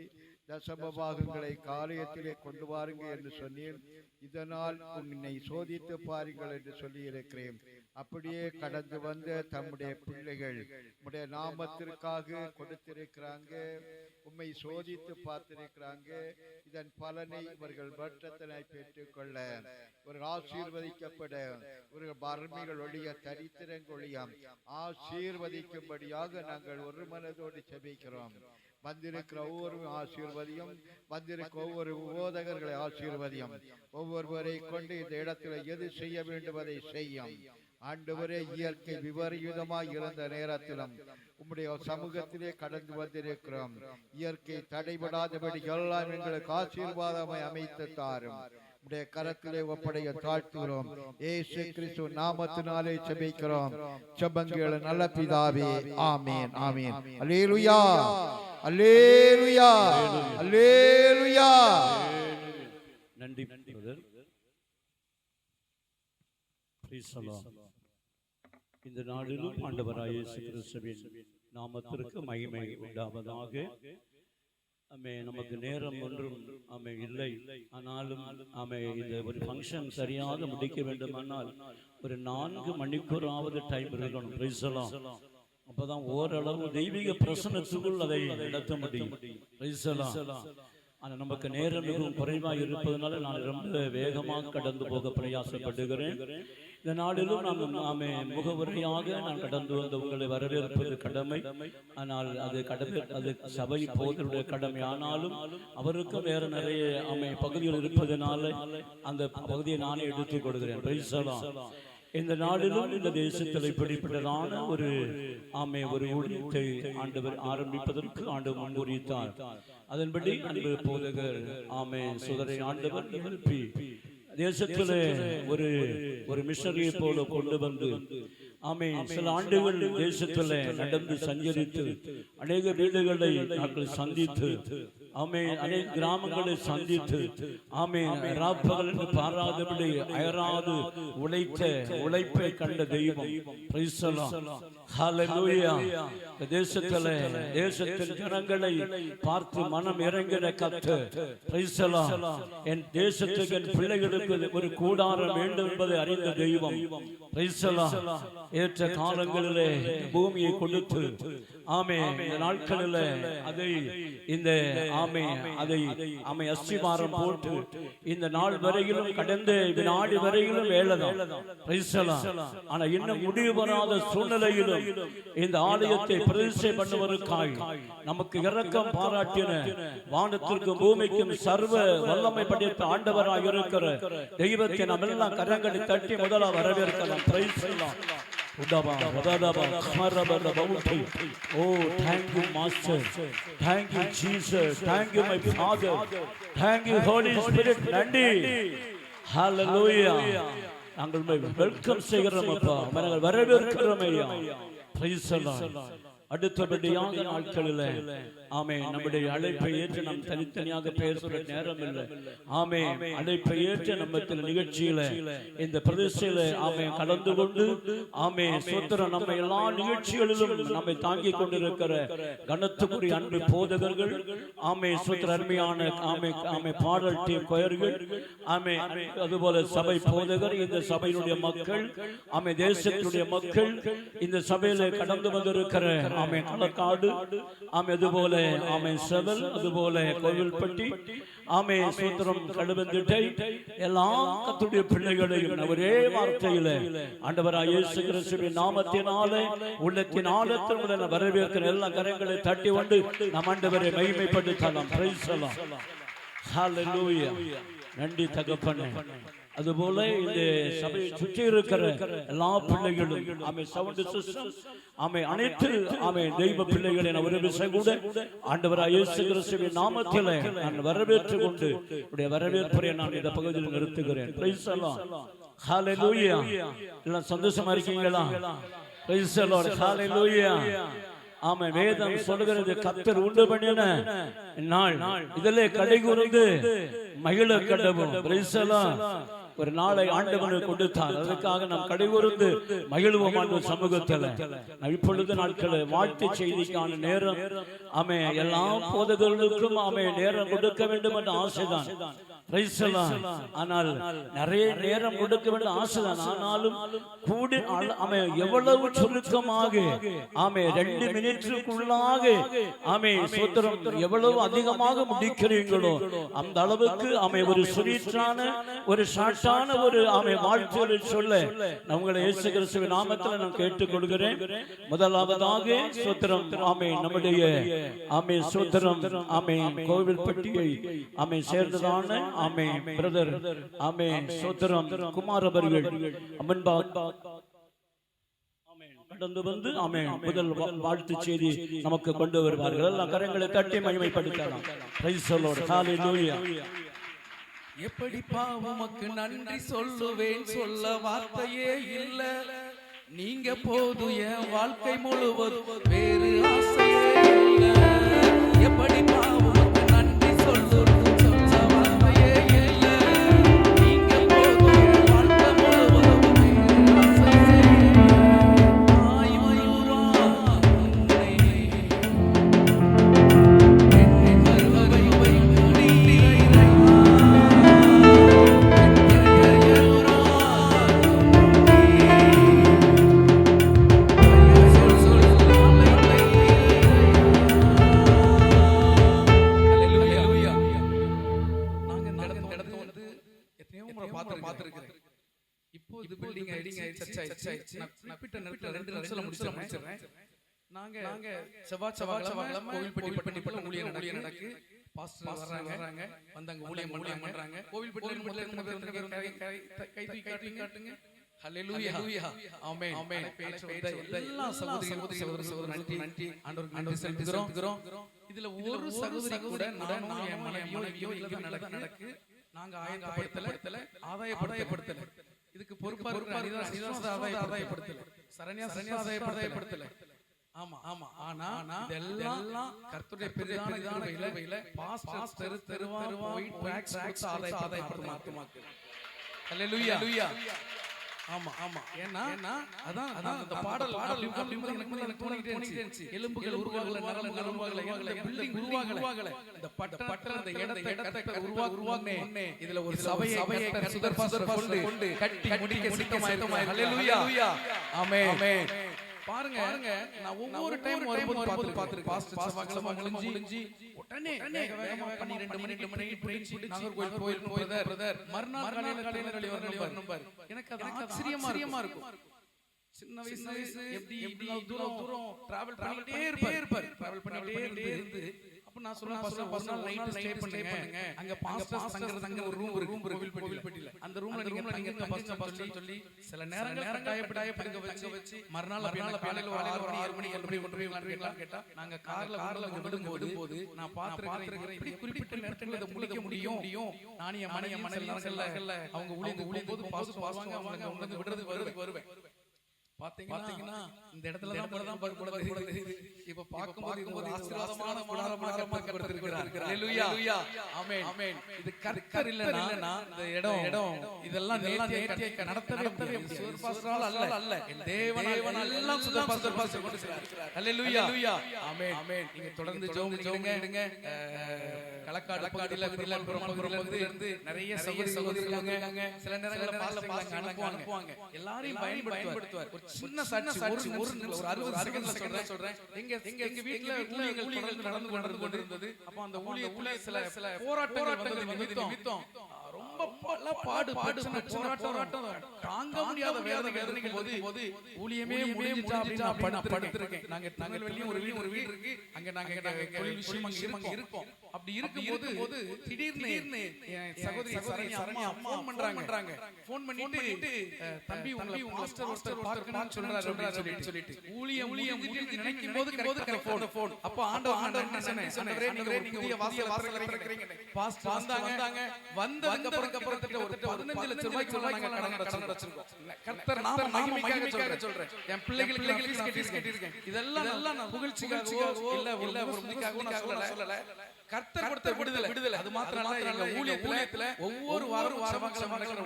தசம பாகங்களை காரியத்திலே கொண்டு வாருங்கள் என்று சொன்னேன். இதனால் உன்னை சோதித்து பாருங்கள் என்று சொல்லி இருக்கிறேன். அப்படியே கடந்து வந்த தம்முடைய பிள்ளைகள் உம்முடைய நாமத்திற்காக கொடுத்திருக்கிறாங்க, உம்மை சோதித்து பார்த்திருக்கிறாங்க. இதன் பலனை இவர்கள் வருத்தத்தினை பெற்றுக்கொள்ள, ஒரு ஆசீர்வதிக்கப்பட, ஒரு வறுமைகள் ஒழிய, தரித்திரங்கள் ஒழிய ஆசீர்வதிக்கும்படியாக நாங்கள் ஒரு மனதோடு செபிக்கிறோம். வந்திருக்கிற ஒவ்வொரு ஆசீர்வதியும், வந்திருக்கிற ஒவ்வொரு போதகர்களை ஆசீர்வதியும், ஒவ்வொருவரை கொண்டு இந்த இடத்துல எது செய்ய வேண்டும் அதை செய்யும். ஆண்டவரே, இயற்கை விபரீதமாய் இருந்த நேரத்திலும் உம்முடைய சமூகத்திலே கடந்து வந்திருக்கிறோம். இயற்கை தடைபடாதபடி எல்லாம் எங்களுக்கு ஆசீர்வாதமாய் அமைத்து தாரும். உடைய கரத்திலே ஒப்படைய தாழ்த்துகிறோம். இயேசு கிறிஸ்து நாமத்தினாலே ஜெபிக்கிறோம். ஜெபங்கள் நல்ல பிதாவே, ஆமென், ஆமென். அல்லேலூயா, அல்லேலூயா, அல்லேலூயா. நன்றி பிரதர். இந்த நாளிலும் ஆண்டவராகிய இயேசு கிறிஸ்துவின் நாமத்திற்கு மகிமை உண்டாவதாக. நமக்கு நேரம் ஒன்றும் இல்லை. ஆனாலும் இந்த ஒரு ஃபங்க்ஷன் சரியாக முடிக்க வேண்டுமானால் ஒரு 4 மணிக்கூறாவது டைம் இருக்கணும். பிரைஸ் எல்லாம் அப்பதான் ஓரளவு தெய்வீக பிரசன்னத்துக்குள் அதை நடத்த முடியும். பிரைஸ் எல்லாம். ஆனால் நமக்கு நேரம் மிகவும் குறைவாக இருப்பதனால நான் ரொம்ப வேகமாக கடந்து போக பிரயாசப்படுகிறேன். இந்த நாளிலும் நாம் முகவுரையாக நான் கடந்து வந்த உங்களை வரவேற்பது கடமை. ஆனால் அது சபை போதருடைய கடமை. ஆனாலும் அவருக்கும் வேற நிறைய பகுதிகள் இருப்பதனால அந்த பகுதியை நானே எடுத்துக் கொடுக்கிறேன். பிரைஸ் எல்லாம். இந்த நாளிலும் இந்த தேசத்தில் இப்படிப்பட்டதான ஒரு ஊழியத்தை ஆண்டவர் ஆரம்பிப்பதற்கு ஆண்டவர் முன்னுரித்தார். அதன்படி அன்பு போதகர் சுதரை ஆண்டவர் எழுப்பி தேசத்திலே ஒரு மிஷனரியை போல கொண்டு வந்து சில ஆண்டுகள் தேசத்தில் நடந்து சஞ்சரித்து அநேக வீடுகளை நாங்கள் சந்தித்து அநேக கிராமங்களை சந்தித்து ராப்பகல் என்று பாராதபடி அயராது உழைப்பை கண்ட தெய்வம். தேசத்தின் ஜனங்களை பார்த்து மனம் இறங்கின கர்த்தர். என் தேசத்துக்கு என் பிள்ளைகளுக்கு ஒரு கூடாரம் வேண்டும் என்பதை அறிந்த தெய்வம். ஏற்ற காலங்களிலே பூமியை கொடுத்து இந்த நாட்களில் அதை அஸ்திவாரம் போட்டு இந்த நாள் வரையிலும் கடந்த வினாடி வரையிலும் வேலைதான். ஆனா இன்னும் முடிவு வராத சூழ்நிலையிலும் இந்த ஆலயத்தை பிரதிஷ்டை பண்ணுவதற்காக நமக்கு இரக்கம் பாராட்டின வானத்திற்கும் பூமிக்கும் சர்வ வல்லமை படைத்த ஆண்டவராக இருக்கிற தெய்வத்தை நாம் எல்லாம் கரங்களை தட்டி முதலா வரவேற்கலாம். Oh, thank you, Master. Thank you, Jesus. Thank you, my Father. Thank you, Holy Spirit. Nandi. Hallelujah. நாங்கள் வெல்கம் செய்கிறோம் அப்பா. நாங்கள் வரவேற்கிறோம் ஐயா. Praise the Lord. அடுத்தபடியாக நாட்களில் நம்முடைய அழைப்பை ஏற்று நாம் தனித்தனியாக பேசுகிற நேரம் இல்லை. அழைப்பை ஏற்று நம்ம நிகழ்ச்சியில இந்த பிரதேசத்தில கலந்து கொண்டு சோத்திரம் நம்ம எல்லா நிகழ்ச்சிகளிலும் நம்மை தாங்கி கொண்டிருக்கிற கனத்துக்குரிய அன்பு போதகர்கள், சோத்திர அருமையான பாடல் டீம் கொயர்கள், அதுபோல சபை போதகர், இந்த சபையினுடைய மக்கள், தேசத்தினுடைய மக்கள், இந்த சபையில கடந்து வந்திருக்கிற களக்காடு, அதுபோல செவல், அதுபோல கோவில்பட்டி, சூத்திரம் கடுவந்திட்டை, எல்லா கர்த்தருடைய பிள்ளைகளையும் ஒரே வார்த்தையில ஆண்டவராகிய இயேசு கிறிஸ்துவின் நாமத்தினாலே உள்ளத்தின் ஆழத்தில் வரவேற்கிற எல்லா கரங்களை தட்டி கொண்டு நம் ஆண்டவரை மகிமைப்படுத்தலாம். Price the Lord. ஹல்லேலூயா. நன்றி தகப்பனே. அதுபோல இந்த சபையை சுற்றி இருக்கிற எல்லா பிள்ளைகளும் சவுண்ட் சிஸ்டம் அனைத்து தெய்வ பிள்ளைகளை ஒரு விஷயம் கூட ஆண்டவராகிய இயேசு கிறிஸ்துவின் நாமத்திலே நான் வரவேற்று கொண்டு உடைய வரவேற்பை நான் இந்த பகுதியில் நிறுத்துகிறேன். Praise the Lord. ஹல்லேலூயா. எல்லாம் சந்தோஷமா இருக்கீங்களா? Praise the Lord. ஹல்லேலூயா. வேதம் சொல்கிறது கர்த்தர் உண்டு பண்ணின நாள் இதிலே கடைகூர்ந்து மகிழ கடவும். Price the Lord. ஒரு நாளை ஆண்டவனுக்கு கொடுத்தார். அதுக்காக நாம் கடைகூர்ந்து மகிழ்வோம் ஆண்டவர் சமூகத்தில். இப்பொழுது நாட்களில் வாழ்த்து செய்திக்கான நேரம் ஆமே எல்லா போதகர்களுக்கும் ஆமே நேரம் கொடுக்க வேண்டும் என்ற ஆசைதான். ஆனால் நிறைய நேரம் கொடுக்க வேண்டும் ஆசைதான். ஆனாலும் கூடி எவ்வளவு சுருக்கமாக ஆமே 2 மினிட்டுக்குள்ளாக ஆமே சோத்திரம் எவ்வளவு அதிகமாக முடிக்கிறீங்களோ அந்த அளவுக்கு ஆமே ஒரு சுரீற்றான ஒரு ஷார்ட்டான ஒரு ஆமே வாழ்த்துக்களை சொல்ல உங்களை இயேசு கிறிஸ்துவின் நாமத்தில் நான் கேட்டுக்கொள்கிறேன். முதலாவதாக சோத்திரம் ஆமே நம்முடைய ஆமே சோத்திரம் ஆமே கோவில்பட்டியை ஆமே சேர்ந்ததான ஆமே பிரதர் ஆமே சோத்திரம் குமார் அவர்கள் அம்மன்பா கடந்து வந்து ஆமே முதல் வாழ்த்து செய்தி நமக்கு கொண்டு வருவார்கள். எல்லா கரங்களை தட்டி மகிமைப்படுத்தலாம். Price the Lord. ஹalleluya. எப்படிப்பா உமக்கு நன்றி சொல்லுவேன், சொல்ல வார்த்தையே இல்ல. நீங்க போது என் வாழ்க்கை முழுவதும் வேறு ஆசையே இல்ல. எப்படிப்பா உமக்கு நன்றி சொல்லுவேன், சொல்ல வார்த்தையே இல்ல. நீங்க போது என் வாழ்க்கை முழுவதும் வேறு ஆசையே இல்ல. ஆய் மயூரா உன்னை என்னை வருவை வைக்கிறீ. இப்போ இது பில்டிங் ஆயிடுச்சு. நான் பிட்ட நேரத்துல 2 நிமிஷத்துல முடிச்சிடுறேன். நாங்க செவ்வாய்க்கிழமை கோவில்பட்டி ஊழியம் நடக்கு. பாஸ்டர் வர்றாங்க, வந்தாங்க ஊழியம் பண்றாங்க. கோவில்பட்டியில கை தூக்கி காட்டுங்க. ஹல்லேலூயா. ஆமென். எல்லா சகோதரி நன்றி ஆண்டவருக்கு நன்றி செலுத்துகிறோம். இதுல ஒரு சகோதரி கூட நானும் என் மனைவியோ இல்ல நடக்கு. நாங்க ஆதாயப்படுத்தல. இதுக்கு பொறுப்பா ஆதாயப்படுத்தல. சரண்யா ஆதாயப்படுத்தல. ஆமா. ஆனா இதெல்லாம் கர்த்தருடைய பெரிதான கிருபையில பாஸ்டர் தெருவா போய் ட்ராக்ஸ் ஆதாயப்படுத்தமாக்கு. ஹல்லேலூயா. ஆமா. ஏன்னா அதான் அந்த பாடல் எனக்கு தோணிட்டே இருந்துச்சு. எலும்புகள் உருவாகல, நரம்புகள் உருவாகல, பில்டிங் உருவாகல. இந்த பட்டற அந்த இடத்தை உருவாக்குனே. இதுல ஒரு சபையை கர்த்தர் பாஸ்டர் கொண்டு கட்டி முடிக்க சித்தமாயிருக்கும். ஹல்லேலூயா. ஆமென். பாருங்க, நான் ஒவ்வொரு டைம் வரும்போது பாத்துருக்கேன். பாஸ்டர் சபைகளமா முடிஞ்சு உடனே வேகமா 12 மணி பிரேக் நாகர்கோவில் போய் பிரதர் மறுநாள் காலையில வரணும் பாரு. எனக்கு அது ஆச்சரியமா இருக்கும். சின்ன வயசு எப்படி தூரம் டிராவல் பண்ணிட்டே இருப்பாரு. இருந்து அப்ப நான் சொல்றேன் ஒரு நாள் நைட் ஸ்டே பண்ணுங்க. அங்க பாஸ்டர் தங்கறதுக்கு ஒரு ரூம் இருக்கு கோவில்பட்டியில. அந்த ரூம்ல நீங்க தங்குங்க பாஸ்டர் சொல்லி சில நேரம் டாய பங்க வச்சு மறுநாள் காலையில 6 மணி 7 மணி கேட்டா நாங்க கார்ல விடும்போது நான் பாத்துக்கிறேன். இப்படி குறிப்பிட்ட நேரத்துல இத முடிக்க முடியும். நான் என் மனைவி அவங்க ஊழியத்துக்கு போது பாஸ்டர் அவங்க வந்து விடுறதுக்கு வருவேன். பாத்தீங்கன்னா இந்த இடத்துல தான் தெரியுது. இப்ப பாக்கும்போது இது ஒரு ஆசீர்வாதமான கூடாரமாக கர்த்தர் ஹல்லேலூயா. ஆமென். இது கர்த்தர் இல்லனா இந்த இடம் இதெல்லாம் நேர்த்தியா நடத்தவே சுதர் பாஸ்டரால் அல்ல. தேவனால் எல்லாம் சுதர் பாஸ்டர் கொண்டு செல்றார். ஹல்லேலூயா. ஆமென். நீங்க தொடர்ந்து ஜெபம் பண்ணுங்க. களக்காடு பகுதியில இருந்து நிறைய சகோதரிகள் இருக்காங்க. சில நேரங்கள்ல பாஸ்டர் அனுப்புவாங்க. எல்லாரையும் பயன்படுத்துவார். சின்ன சாட்சி ஒரு 60 செகண்ட்ல சொல்றேன். எங்க வீட்ல ஊழியங்கள் நடந்து கொண்டிருந்தது. அப்ப அந்த ஊழியத்துல சில போராட்டங்கள் நிமித்தம் ரொம்ப பாடு போராட்டம் தாங்க முடியாத வேதனைகள் போது ஊழியமே முடிஞ்சிட்டா அப்படின்னு நான் படுத்திருக்கேன். நாங்க வெளிய ஒரு வீடு இருக்கு. அங்க நாங்க தொழில் விஷயமா இருக்கோம். அப்படி இருக்கும்போது திடீர்னு என் சகோதரி சரண்யா ஃபோன் பண்றாங்க. ஃபோன் பண்ணிட்டு தம்பி உங்களை பாஸ்டர் ஒருத்தர் பார்க்கணும்னு சொல்றாரு அப்படின்னு சொல்லிட்டு ஊழியம் முடிஞ்சு நினைக்கும் போது ஃபோன். அப்ப ஆண்டவர் என்ன சொன்னேன், நீங்க புதிய வாசல் வைக்கிறீங்க. பாஸ்டர் வந்தாங்க. வந்ததுக்கு அப்புறம் ஒரு 15 லட்சம் ரூபாய்க்கு நாங்க கடன் வச்சிருக்கோம். கர்த்தர் நாம மகிமைக்காக சொல்றேன். என் பிள்ளைகளுக்கு கட்டியிருக்கேன். இதெல்லாம் புகழ்ச்சிக்காகவோ இல்ல ஒரு முதிக்காகவோ நான் சொல்லல. கர்த்தர் கொடுத்த விடுதலை அது மாத்திரம் இல்ல, ஊழியத்துல ஒவ்வொரு வாரம்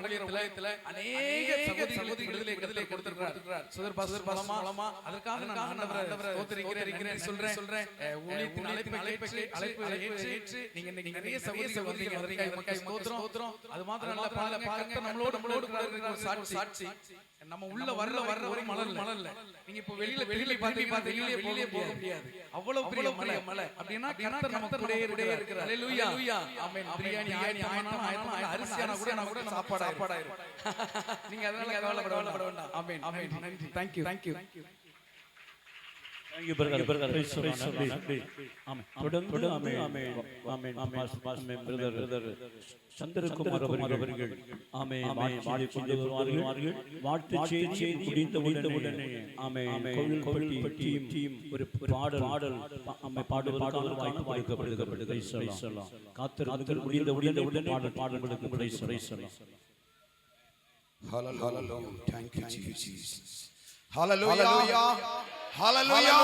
ஊழியத்துல அநேக சகோதரி விடுதலை கொடுத்திருக்கிறார். சுதர் பாஸ்டர் மூலமா அதற்காக நான் ஆண்டவரை ஸ்தோத்திரிக்கிறேன் சொல்றேன். ஊழியத்தின் அழைப்பை ஏற்று நீங்க இன்னைக்கு நிறைய சகோதரிகள் வந்தீங்க, அதற்காக ஸ்தோத்திரம். அது மாத்திரம் இல்ல, பாருங்க நம்மளோட சாட்சி. நம்ம உள்ள வர்ற ஒரு மலர்ல நீங்க இப்ப வெளியில வெளியிலே போக முடியாது. அவ்வளவு பெரிய மலை அப்படின்னா கர்த்தர் நம்ம கூடயே இருக்கிறார். ஹalleluya, ஆமென். பிரியாணி ஆயிரம் அரிசியான கூட சாப்பாடாயிரும். நீங்க அதனால கவலைப்பட வேண்டாம். ஆமென், நன்றி. Thank you. சந்திரகுமார் அவர்கள் வாழ்த்து செய்தி முடிந்தவுடனே ஒரு பாடல் பாடுவதற்கான வாய்ப்பு கொடுக்கப்படுகிறது. காத்திருந்தவர்கள் முடிந்தவுடனே பாடல்களுக்கு Thank you, Jesus. Hallelujah. Hallelujah.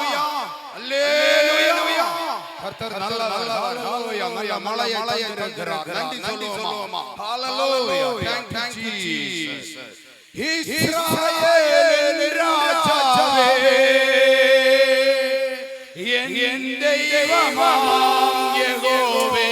Hallelujah. கர்த்தர் நல்லவர். ஹalleluya. நல்ல மழையை தருகிறார். நன்றி சொல்லுவோமா? Hallelujah. Thank you, Jesus. இஸ்ராயேலின் ராஜாவே, என் தெய்வமாம் யெகோவே,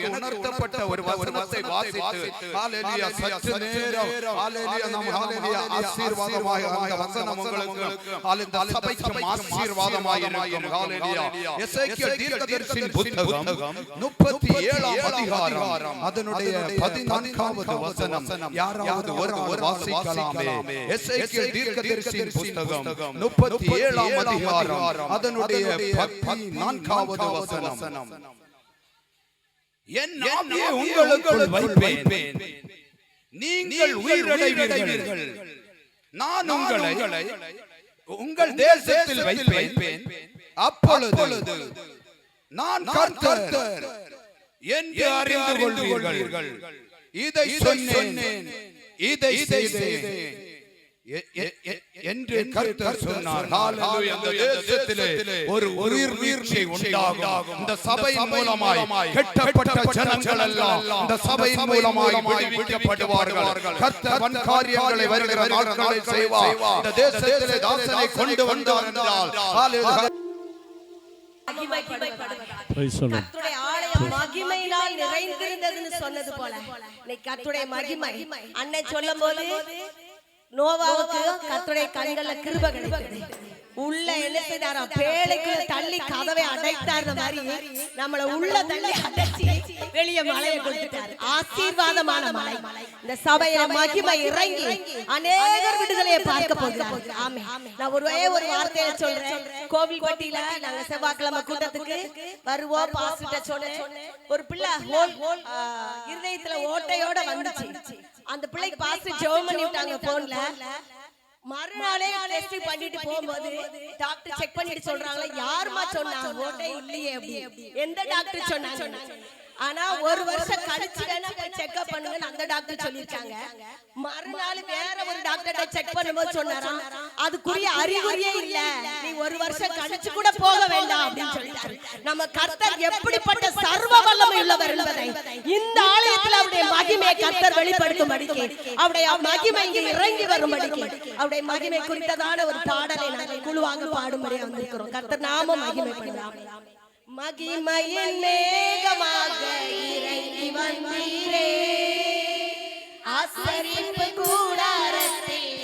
உணர்த்தப்பட்ட ஒரு வசனத்தை வாசித்து ஹalleluya சற்று நேரம் ஹalleluya நாம் ஹalleluya ஆசீர்வாதமாக அந்த வசனம் உங்களுக்கு இந்த சபைக்கு ஆசீர்வாதமாக இருக்கும். ஹalleluya எசேக்கியேல் தீர்க்கதரிசியின் புத்தகம் 37ஆம் அதிகாரம் அதனுடைய 14வது வசனம் யாராவது ஒரு வாசிக்கலாமே? எசேக்கியேல் தீர்க்கதரிசியின் புத்தகம் 37ஆம் அதிகாரம் அதனுடைய 14வது வசனம். என் ஆவியை உங்களுக்குள் வைப்பேன், நீங்கள் உயிரடைவீர்கள். நான் உங்களை உங்கள் தேசத்தில் வைப்பேன். அப்பொழுது நான் கர்த்தர் என்று அறிந்து கொள்வீர்கள். இதை சொன்னேன், இதை செய்தேன் என்று கர்த்தர் சொன்னார். ஹalleluya. இந்த தேசத்திலே ஒரு உயிர்வீழ்ச்சி உண்டாகும். இந்த சபையின் மூலமாய் கெட்டப்பட்ட ஜனங்கள் எல்லாம் இந்த சபையின் மூலமாய் விடுவிக்கப்படுவார்கள். கர்த்தர் வன் காரியங்களை வருகிற நாட்களில் செய்வார். இந்த தேசத்திலே தாசனை கொண்டு வந்தார் என்றால் ஹalleluya கர்த்தருடைய ஆலயம் மகிமையினால் நிறைந்திருந்ததுன்னு சொன்னது போல கர்த்தருடைய மகிமை அன்னை சொல்லும்போது நோவாவுக்கு கர்த்தருடைய கண்கள்ல கிருபை கிடைத்தது. உள்ள என்ன செய்தாரா? பேழைக்குள்ள தள்ளி கதவை அடைத்தார் மாதிரி நம்மள உள்ள தள்ளி அடைச்சி வெளியே மழையை கொடுத்துட்டார். ஆசீர்வாதமான மழை. இந்த சபையில மகிமை இறங்கி அநேகர் விடுதலையை பார்க்க போகிறார். ஆமென். நான் ஒரே ஒரு வார்த்தையை சொல்றேன். கோவில்பட்டியில நாங்க செவ்வாய்க்கிழமை கூட்டத்துக்கு வருவோம். பாஸ்டர்ட்ட சொன்னேன், ஒரு பிள்ளை இருதயத்துல ஓட்டையோட வந்துச்சு. அந்த பிள்ளைக்கு பாஸ்டர் ஜெபம் பண்ணி விட்டாங்க போன்ல. மறுநாளே டெஸ்ட் பண்ணிட்டு போகும்போது டாக்டர் செக் பண்ணிட்டு சொல்றாங்க, யாருமா சொன்னா ஓட்டை இல்லையே அப்படி. எந்த டாக்டர் சொன்னாங்க? ஆனா ஒரு வருஷம் கழிச்சு வேணா செக்அப் பண்ணுங்கன்னு அந்த டாக்டர் சொல்லிருக்காங்க. மறுநாள் வேற ஒரு டாக்டர்ட்ட செக் பண்ணும்போது சொன்னாராம், அதுக்குரிய அறிகுறியே இல்ல, நீ ஒரு வருஷம் கழிச்சு கூட போக வேண்டாம் அப்படின்னு சொல்லிட்டாரு. நம்ம கர்த்தர் எப்படிப்பட்ட சர்வ வல்லமை உள்ளவர் என்பதை இந்த ஆலயத்தில் அவருடைய மகிமையை கர்த்தர் வெளிப்படுத்தும்படிக்கு, அவருடைய மகிமை இங்கே இறங்கி வரும்படிக்கு, அவருடைய மகிமை குறித்ததான ஒரு பாடலை நாங்கள் குழுவாக பாடும்படி வந்திருக்கிறோம். கர்த்தர் நாம மகிமை பண்ணலாம். மகிமையின் மேகமாக இறங்கி வந்தீரே, ஆசரிப்பு கூடாரத்தில்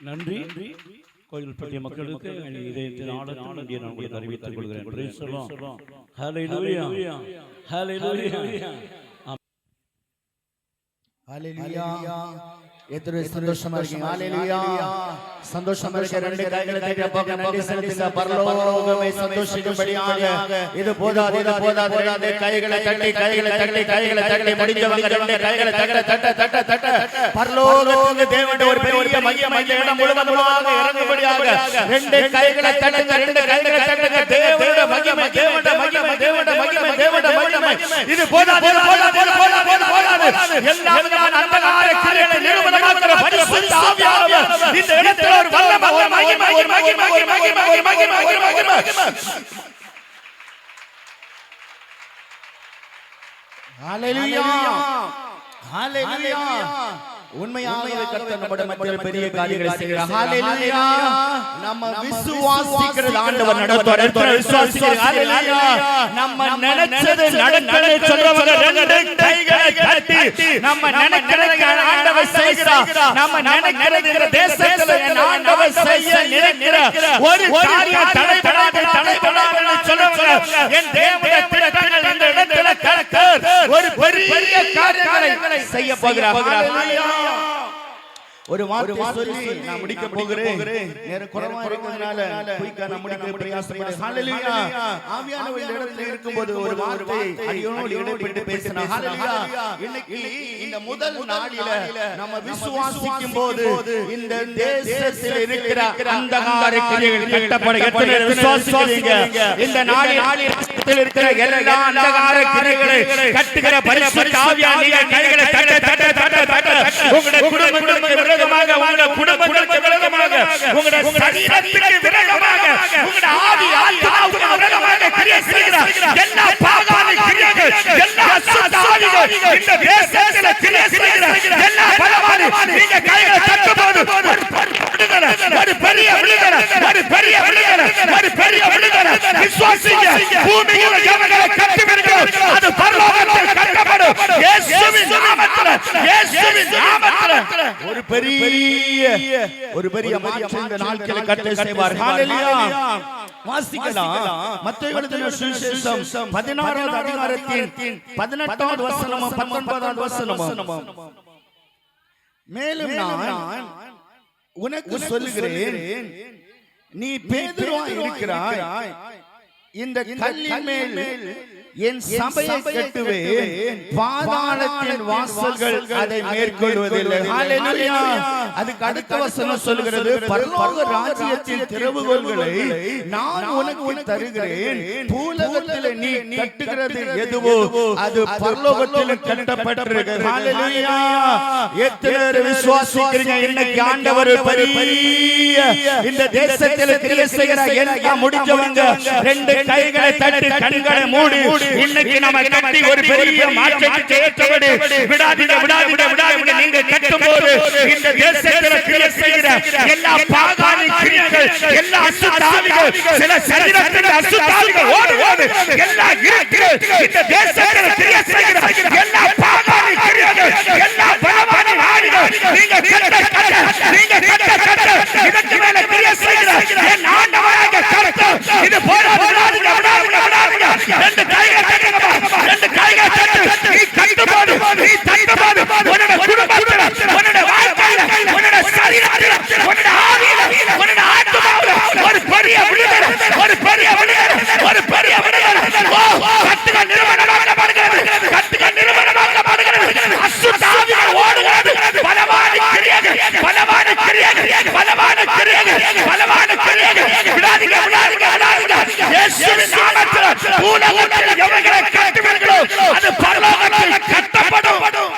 நன்றி. கோயில்பட்டிய மக்களுக்கு இதயத்தின் ஆழத்தில் நன்றியை நான் உங்களுக்கு அறிவித்துக் கொள்கிறேன். Praise the Lord. Hallelujah. Hallelujah. ஹalleluya. எத்தனை சந்தோஷமா இருக்கீங்க. ஹalleluya. சந்தோஷமா இருக்க ரெண்டு கைகளை தட்டி போக நன்றி செலுத்துங்க. பரலோகமே சந்தோஷிக்கும்படியாக இது போதாது ரெண்டு கைகளை தட்டி முடிஞ்சவங்க ரெண்டு கைகளை தட்ட பரலோகத்திலிருந்து தேவனுடைய ஒரு பெரிய மகிமை இடம் முழுவதுமாக இறங்கும்படியாக ரெண்டு கைகளை தட்டுங்க. தேவனுடைய மகிமை இது போதாது எல்லாம் அந்தகார கிரியைகளை நிர்மூலமாக்குற பரிசுத்த ஆவியானவர் இந்த இடத்தில் ஒரு வல்லமை ஒரு மகிமை ஹalleluya ஹalleluya. உண்மையாகவே கர்த்தர் நம்முடைய மத்தியில் பெரிய காரியங்களை செய்கிறார். ஹalleluya. நம்ம விசுவாசிக்கிறது ஆண்டவர் நடத்துவார். விசுவாசிக்கிறது. ஹalleluya. நம்ம நினைச்சது நடக்கணும் சொல்றவங்க ரெண்டு கைகளை தட்டி நம்ம நினைக்கிறது ஆண்டவர் செய்கிறார். நம்ம நினைக்கிறது இந்த தேசத்தில் ஆண்டவர் செய்ய நினைக்கிற ஒரு காரியம் தடைபடாது சொல்றவங்க என் தேவனுடைய திட்டங்கள் இந்த இடத்துல கர்த்தர் ஒரு பெரிய காரியங்களை செய்ய போகிறார். ஹalleluya. ஒரு வார்த்தை சொல்லி நான் முடிக்க போகிறேன். நேரம் குறைவா இருக்கிறதுனால குயிக்கா நான் முடிக்க பிரயாசப்படுறேன். ஹalleluya. ஆவியானவர் இந்த இடத்துல இருக்கும்போது ஒரு வார்த்தை அடியோடு இடைப்பட்டு பேசினார். ஹalleluya. இன்னைக்கு இந்த முதல் நாளில நம்ம விசுவாசிக்கும் போது இந்த தேசத்தில் இருக்கிற அந்தகார கிரியைகள் கட்டப்பட எத்தனை விசுவாசிக்கிறீங்க? இந்த நாளில் இருக்கிற எல்லா அந்தகார கிரியைகளை கட்டுகிற பரிசுத்த ஆவியானவர் கைகளை தட்ட உங்களுடைய குடும்பங்களுக்கு விரோதமாக, உங்களுடைய குடும்பங்களுக்கு விரோதமாக, உங்களுடைய சரீரத்துக்கு விரோதமாக, உங்களுடைய ஆவி ஆத்மாவுக்கு விரோதமாக கிரியை செய்கிறார். எல்லா பாகான கிரியைகள், எல்லா அசுத்த ஆவிகள் இந்த தேசத்தில் கிரியை செய்கிறார். எல்லா பலவான நீங்க கைகளை தட்டும்போது ஒரு பெரிய விடுதலை, ஒரு பெரிய விடுதலை, ஒரு பெரிய விடுதலை. விசுவாசிங்க. பூமியில் எவர்களை கட்டுவீர்களோ அது பரலோகத்தில் கட்டப்படும். இயேசுவின் நாமத்தில், இயேசுவின் நாமத்தில் ஒரு பெரிய மாற்றம் இந்த நாட்களில் கர்த்தர் செய்வார். ஹalleluya. வாசிக்கலாம். மத்தேயு எழுதின சுவிசேஷம் 16வது அதிகாரத்தின் 18வது வசனமும் 19வது வசனமும். மேலும் நான் உனக்கு சொல்லுகிறேன், நீ பேதுருவாய் இருக்கிறாய். இந்த கல்லின் மேல் என் சபையை கட்டுவேன், பாதாளத்தின் வாசல்கள் அதை மேற்கொள்வதில்லை. ஹalleluya. அதுக்கு அடுத்த வசனம் சொல்கிறது, பரலோக ராஜ்யத்தின் திறவுகோல்களை நான் உனக்கு தருகிறேன். பூலோகத்தில் நீ கட்டுகிறது எதுவோ அது பரலோகத்தில் கட்டப்பட்டிருக்கிறது. ஹalleluya. எத்தனை விசுவாசிக்கிறீங்க? இன்னைக்கு ஆண்டவர் பெரிய இந்த தேசத்தில் கிரியை செய்கிறார். என்ன முடிஞ்சவங்க ரெண்டு கைகளை தட்டி கண்களை மூடி இன்னைக்கு நாம கட்டி ஒரு பெரிய மாற்றத்தை ஏற்றபடி விடாதீங்க. நீங்க கட்டும்போது இந்த தேசத்தில் கிரியை செய்கிற எல்லா பாகான கிரியைகள், எல்லா அசுத்த ஆவிகள், சில சரீரத்தில் அசுத்த ஆவிகள் ஓடு எல்லா இருக்கிற இந்த தேசத்தில் கிரியை செய்கிற எல்லா பாகான கிரியைகள், எல்லா பலவான ஆவிகள் நீங்க கட்ட இதற்கு மேல கிரியை செய்கிற என் ஆண்டவராகிய கர்த்தர் இது போராடுங்க. ரெண்டு கைகளை தட்டு. நீ கட்டும்போது, நீ தட்டும்போது உன்னுடைய குடும்பத்தில், உன்னுடைய வாழ்க்கையில, உன்னுடைய சரீரத்தில், உன்னுடைய ஆவியில, உன்னுடைய ஆத்மாவில ஒரு பெரிய விடுதலை, ஒரு பெரிய விடுதலை, ஒரு பெரிய விடுதலை. கட்டுகள் நிறுவனமாக்கப்படுகிறது, கட்டுகள் நிறுவனமாக்கப்படுகிறது. அசுத்த ஆவிகள் ஓடுகிறது. பலவான கிரியைகள், பலவான கிரியைகள், பலவான கிரியைகள், பலவான கிரியைகள். விடாதீங்க. இயேசுவின் நாமத்தில் பூலோகத்தில் எவர்களை கட்டுவீர்களோ அது பரலோகத்தில் கட்டப்படும்.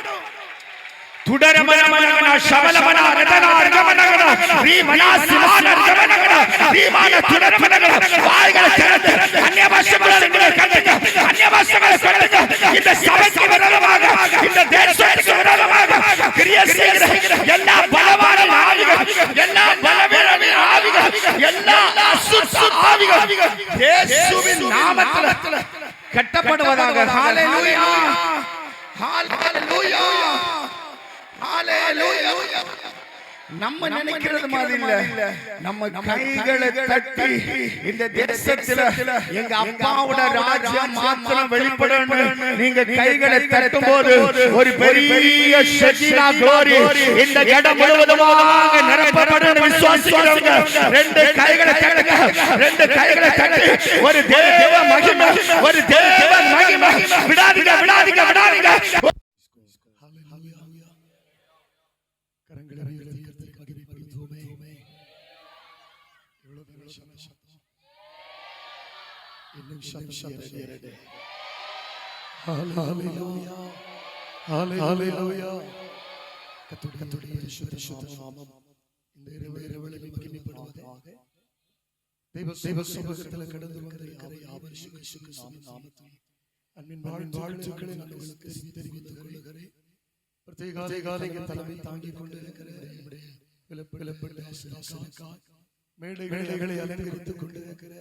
துடரமனமனமன சபலமன ரதனார்கமனமன ரீமனா சிமானர்கமனமன ரீமான துடரமனமன வாய்களை திறந்து அந்நிய பாஷைகளை கட்டுங்க. அந்நிய பாஷைகளை கட்டுங்க. இந்த சபைக்கு விரோதமாக, இந்த தேசத்துக்கு விரோதமாக கிரியை செய்கிற எல்லா பலவான ஆவிகள், எல்லா பலவீன ஆவிகள், எல்லா அசுத்த ஆவிகள் இயேசுவின் நாமத்தில் கட்டப்படுவதாக. ஹalleluya. ஹalleluya. ஹalleluya. நம்ம நினைக்கிறது மாதிரி இல்ல. நம்ம கைகளை தட்டி இந்த தேசத்துல எங்க அப்பாவோட ராஜ்யம் மாத்திரம் வெளிப்படணும். நீங்க கைகளை தட்டும் போது ஒரு பெரிய ஷெகினா glory இந்த இடம் முழுவதுமாக நிரப்பப்படும். விசுவாசிக்கிறவங்க ரெண்டு கைகளை தட்டுங்க, ரெண்டு கைகளை தட்டி ஒரு தேவ மகிமை, ஒரு தேவ மகிமை. விடாதீங்க, விடாதீங்க, விடாதீங்க. மேடைகளை அலங்கரித்துக் கொண்டிருக்கிற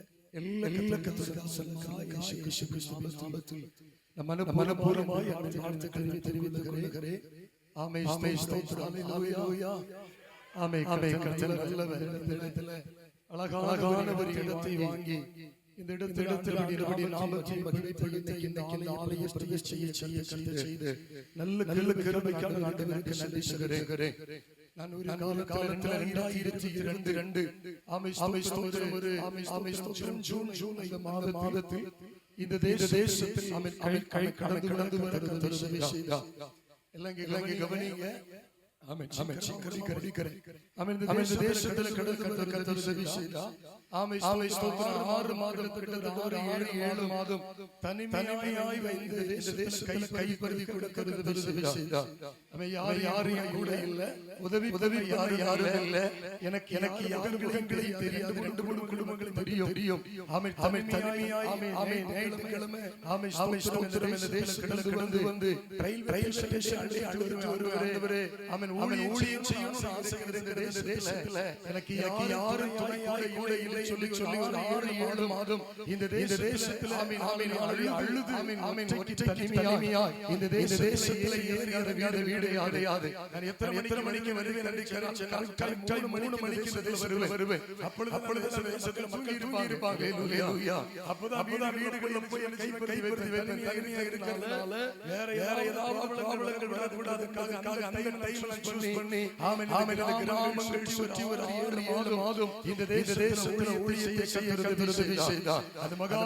மனப்பூர்வமாய் வாழ்த்துக்களை தெரிவித்துக் கொள்கிறேன். அழகான ஒரு இடத்தை வாங்கி இந்த இடத்தில் நாமத்தை மகிமைப்படுத்தி இந்த ஆலயத்தை செய்து நல்ல கிருபைக்காக ஆண்டவருக்கு நன்றி சொல்கிறேன். நான் ஒரு காலத்தில் 2002 ஜூன் மாதத்தில் இந்த தேசத்தில் கடந்து வர எல்லாம் கவனிங்க. தனிமையாய் வைத்து கைப்பற்றி யாரையும் கூட இல்ல, உதவி யாரும் இல்ல. எனக்கு யார் முகங்களை தெரியாது, 2-3 குடும்பங்களை தெரியும். ஊழியம் செய்யணும் எனக்கு யாரும் துணையாக கூட இல்லை சொல்லி 6-7 மாதம் இந்த தேசத்தில் தனிமையாய் இந்த தேசத்தில் ஏறியாத வீடு யாரையாது. நான் எத்தனை மணிக்கு வருவேன் என்று 3 மணிக்கு வருவேன். அப்பொழுது மக்கள் இருப்பாங்க. அப்பதான் வீடுகள்ல போய் கைப்பற்றி தனிமையாக இருக்கிறதுனால வேற ஏதாவது ப்ராப்ளங்கள் வரக்கூடாதுக்காக அந்த டைம்ல பண்ணி கிராமங்கள் சுற்றி ஒரு 7 மாதம் இந்த தேசத்தில் ஊழியத்தை செய்தார். அது மகா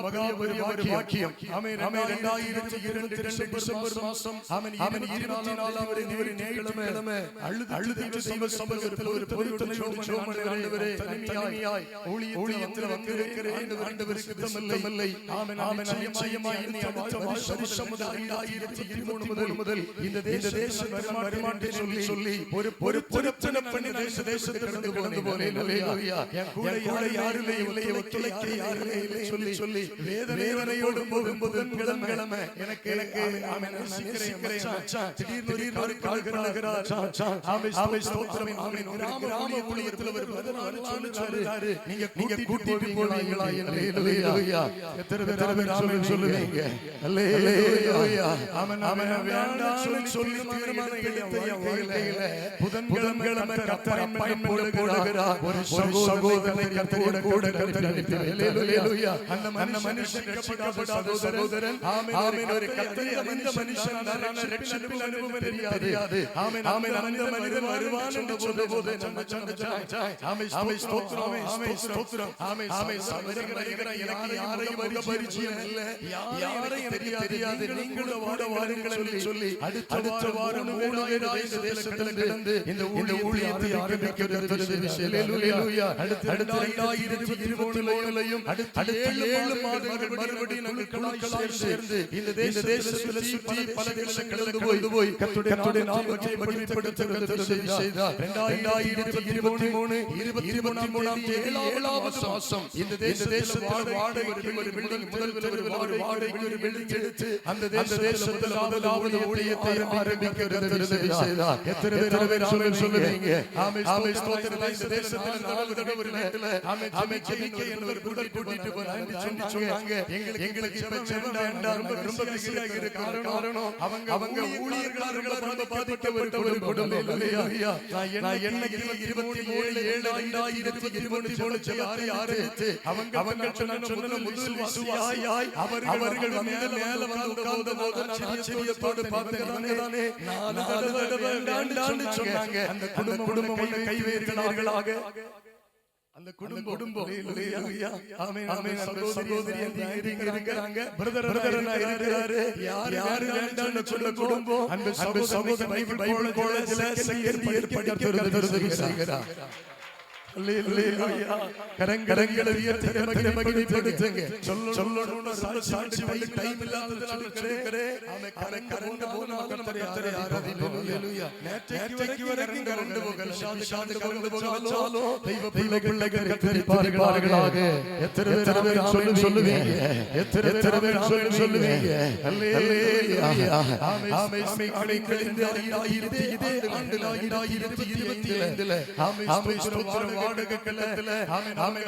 பாக்கியம். 2002 டிசம்பர் மாதம் 24ஆம் ஞாயிற்றுக்கிழமை அழுது தெய்வ சமூகத்தில் ஒரு பொதுத்தலையோடு ஜெபமடைந்தவரே, தனிமையாய் ஊழியத்தில் வந்திருக்கிறேன். ஆண்டவருக்கு சித்தமில்லை. நிச்சயமாய் அடுத்த வருஷம் 2023 முதல் இந்த தேசம் வருமானத்தை சொல்லி ஒரு பொருத்தனை பண்ணி தேசத்தை கடந்து போனேன். என் கூட யாருமே இல்லை, ஒத்துழைக்க யாருமே இல்லை சொல்லி வேதனையோடு போகும்போது புதன்கிழமை எனக்கு திடீர்னு ஒரு கால் பண்ணுகிறார். கிராம ஊழியத்தில் ஒரு சொல்லுறாரு, நீங்க கூட்டிட்டு போவீங்களா? எத்தனை பேர் சொல்லுவீங்க? சொல்லி தீர்மானம் எடுத்த புதன்கிழமை கர்த்தர் அப்பாயின்மென்ட் போடுகிறார். ஒரு சகோதரனை கர்த்தர் கூட அல்லேலூயா. அந்த மனுஷன் ரட்சிக்கப்பட்ட சகோதரன். ஆமென். ஒரு கர்த்தரை அறிந்த மனுஷன் ரட்சிப்பின் அனுபவம் தெரியாது. ஆமென். அந்த மனிதன் வருவான் என்று சொன்னபோது ஆமென் ஸ்தோத்திரம். எனக்கு யாரையும் பரிச்சயம் இல்லை, யாரையும் தெரியாது. நீங்களும் வாருங்கள் சொல்லி அடுத்த வாரம் 3 தேசத்தில் கடந்து இந்த ஊழியத்தை ஆரம்பிக்கிறது. அடுத்த 2023 அடுத்த 7 மாதங்கள் மறுபடியும் நாங்கள் சேர்ந்து இந்த தேசத்தில் சுற்றி பல தேசங்கள் கடந்து போய் கர்த்தருடைய நாமத்தை மகிமைப்படுத்த செய்தார். 2023 23ஆம் தேதி 7வது மாதம் இந்த தேசத்தில் வாடகை ஒரு பில்டிங் முதல் வாடகை ஒரு பில்டிங் எடுத்து அந்த தேசத்தில் 4வது ஊழியத்தை ஆரம்பிக்கிறது செய்தார். எத்தனை பேர் ஆமென் சொல்லுவீங்க? ஆமென் ஸ்தோத்திரம். இந்த தேசத்தில் 4 தடவை ஒரு நேரத்துல ஆமென் ஜெபிக்க என்னோட கூட்டிட்டு போறாங்க சொன்னாங்க. எங்களுக்கு இப்ப ஜெபம் வேண்டாம், ரொம்ப பிஸியாக இருக்கு. காரணம் அவங்க ஊழியர்களால ரொம்ப பாதிக்கப்பட்ட ஒரு குடும்பம். ஹல்லேலூயா. நான் என்னைக்கு 27/7/2023 ஜெபத்தை ஆரம்பித்து அவங்க சொன்ன முதல் விசுவாசியாய் அவர்கள் மேல வந்து உட்கார்ந்த போது நான் ஆச்சரியத்தோடு பார்த்தேன். 4 தடவை வேண்டாம்னு சொன்னாங்க. அந்த குடும்பம் கைவேறினார்களாக அந்த குடும்பம் ஆமென் ஆமென். சகோதரி இருக்கிறாங்க, பிரதர் இருக்கிறாரு. யாரு வேண்டாம்னு சொன்ன குடும்பம் அந்த சகோதரி பைபிள் காலேஜ்ல செகண்ட் இயர் படிக்கிறாங்க. அல்லேலூயா. கரங்களை உயர்த்தி மகிமைப்படுத்துங்க. சொல்லணும்னு சாட்சி வந்து டைம் இல்லாததனால சொல்லுகிறேன். ஆமென். கரண்ட் போன கர்த்தரை ஆராதிப்போம். அல்லேலூயா. நேற்றைக்கு வரைக்கும் கரண்ட் போகல. சாது கரண்ட் போனாலும் தெய்வ பிள்ளைகள் கர்த்தரிப்பார்களாக. எத்தனை பேர் ஆமென் சொல்லுவீங்க? எத்தனை பேர் ஆமென் சொல்லுவீங்க? அல்லேலூயா. ஆமென். ஆமென். இதே ஆண்டு 2025 ஆமென் ஸ்தோத்திரம். வாடகை கட்டத்துல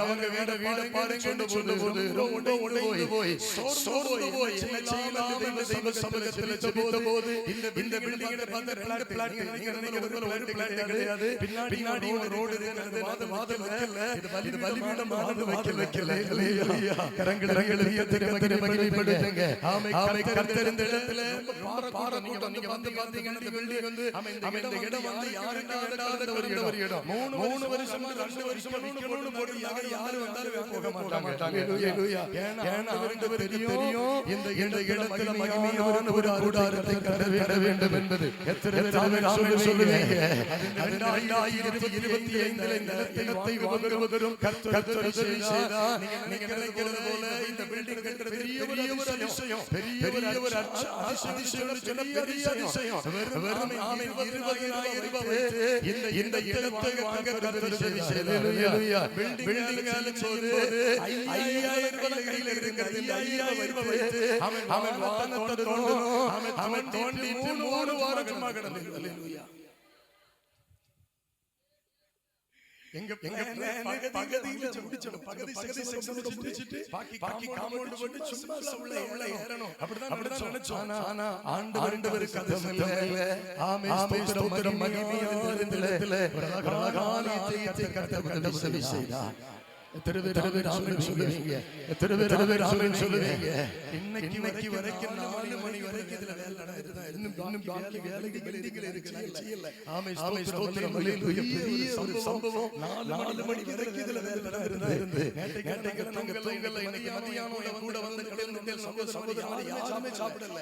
அவங்க வீட பாருங்க சொன்ன போது ரொம்ப உடைந்து போய் சோர்ந்து போய் என்ன செய்யலாம் தெய்வ சமூகத்தில் ஜெபித்த போது இந்த பில்டிங்கை பார்த்து 2 பிளாட் நீங்க நினைக்கிறது ஒரு பிளாட் கிடையாது. பின்னாடி ஒரு ரோடு இருக்குது. வாதல் வைக்கல. இது பலிபீடம் வைக்கல. ஹல்லேலூயா. கரங்களை உயர்த்தி மகிமைப்படுத்துங்க. ஆமென். கர்த்தர் இந்த இடத்துல பார நீங்க வந்து பாத்தீங்கன்னா இந்த பில்டிங் வந்து இந்த இடம் வந்து யாருக்காவது ஒரு இடம் 3 வருஷமா 2 வருஷமா விக்கணும்னு போடுறாங்க. யாரு வந்தாலும் போக மாட்டாங்க. ஹல்லேலூயா. ஏன்னா ஆண்டவருக்கு தெரியும் இந்த இடத்துல மகிமையான ஒரு கூடாரத்தை கட்ட வேண்டும் என்பது. எத்தனை பேர் ஆமென் சொல்லுவீங்க? 2025 இந்த இடத்தை ஒவ்வொருவரும் கர்த்தர் செய்தார். நீங்க நினைக்கிறது போல இந்த பில்டிங் கட்டறது பெரிய ஒரு அதிசயம், பெரிய ஒரு அதிசயம், பெரிய அதிசயம். வெறும் ஆமென் 20,000 ரூபாய் வைத்து இந்த இடத்தை வாங்க கர்த்தர் செய்தார். ஹல்லேலூயா. பில்டிங் ஆல போது 5,000 ரூபாய் கையில இருக்கு. 5,000 ரூபாய் வைத்து அவன் வானத்தை தோண்டணும். அவன் தோண்டி 3 வாரமா கிடந்தது. ஹல்லேலூயா. எங்க பகுதியில முடிச்சோம். பகுதி முடிச்சிட்டு பாக்கி காம்பவுண்ட் போட்டு சும்மா உள்ள ஏறணும். அப்படிதான் நினைச்சோம். ஆனா ஆண்டவருக்கு அது இல்ல. ஆமென். ஸ்தோத்திரம். மகிமையான இடத்துல பிரகாலத்தை கர்த்தர் உதவி செய்தார். எத்தனை பேர் ஆமென் சொல்லுவீங்க? எத்தனை பேர் ஆமென் சொல்லுவீங்க? இன்னைக்கு வரைக்கும் 4 மணி வரைக்கும் இதுல வேலை நடந்துட்டு தான் இன்னும் பாக்கி வேலைக்கு பில்டிங்ல இருக்கு. செய்யல. ஆமென். ஸ்தோத்திரம். ஹல்லேலூயா. பெரிய ஒரு சம்பவம். 4 மணி வரைக்கும் இதுல வேலை நடந்துட்டு நேற்றைக்கு நாங்க தூங்கல. இன்னைக்கு மதியானம் என் கூட வந்து கலந்து சகோதரர் யாருமே சாப்பிடல.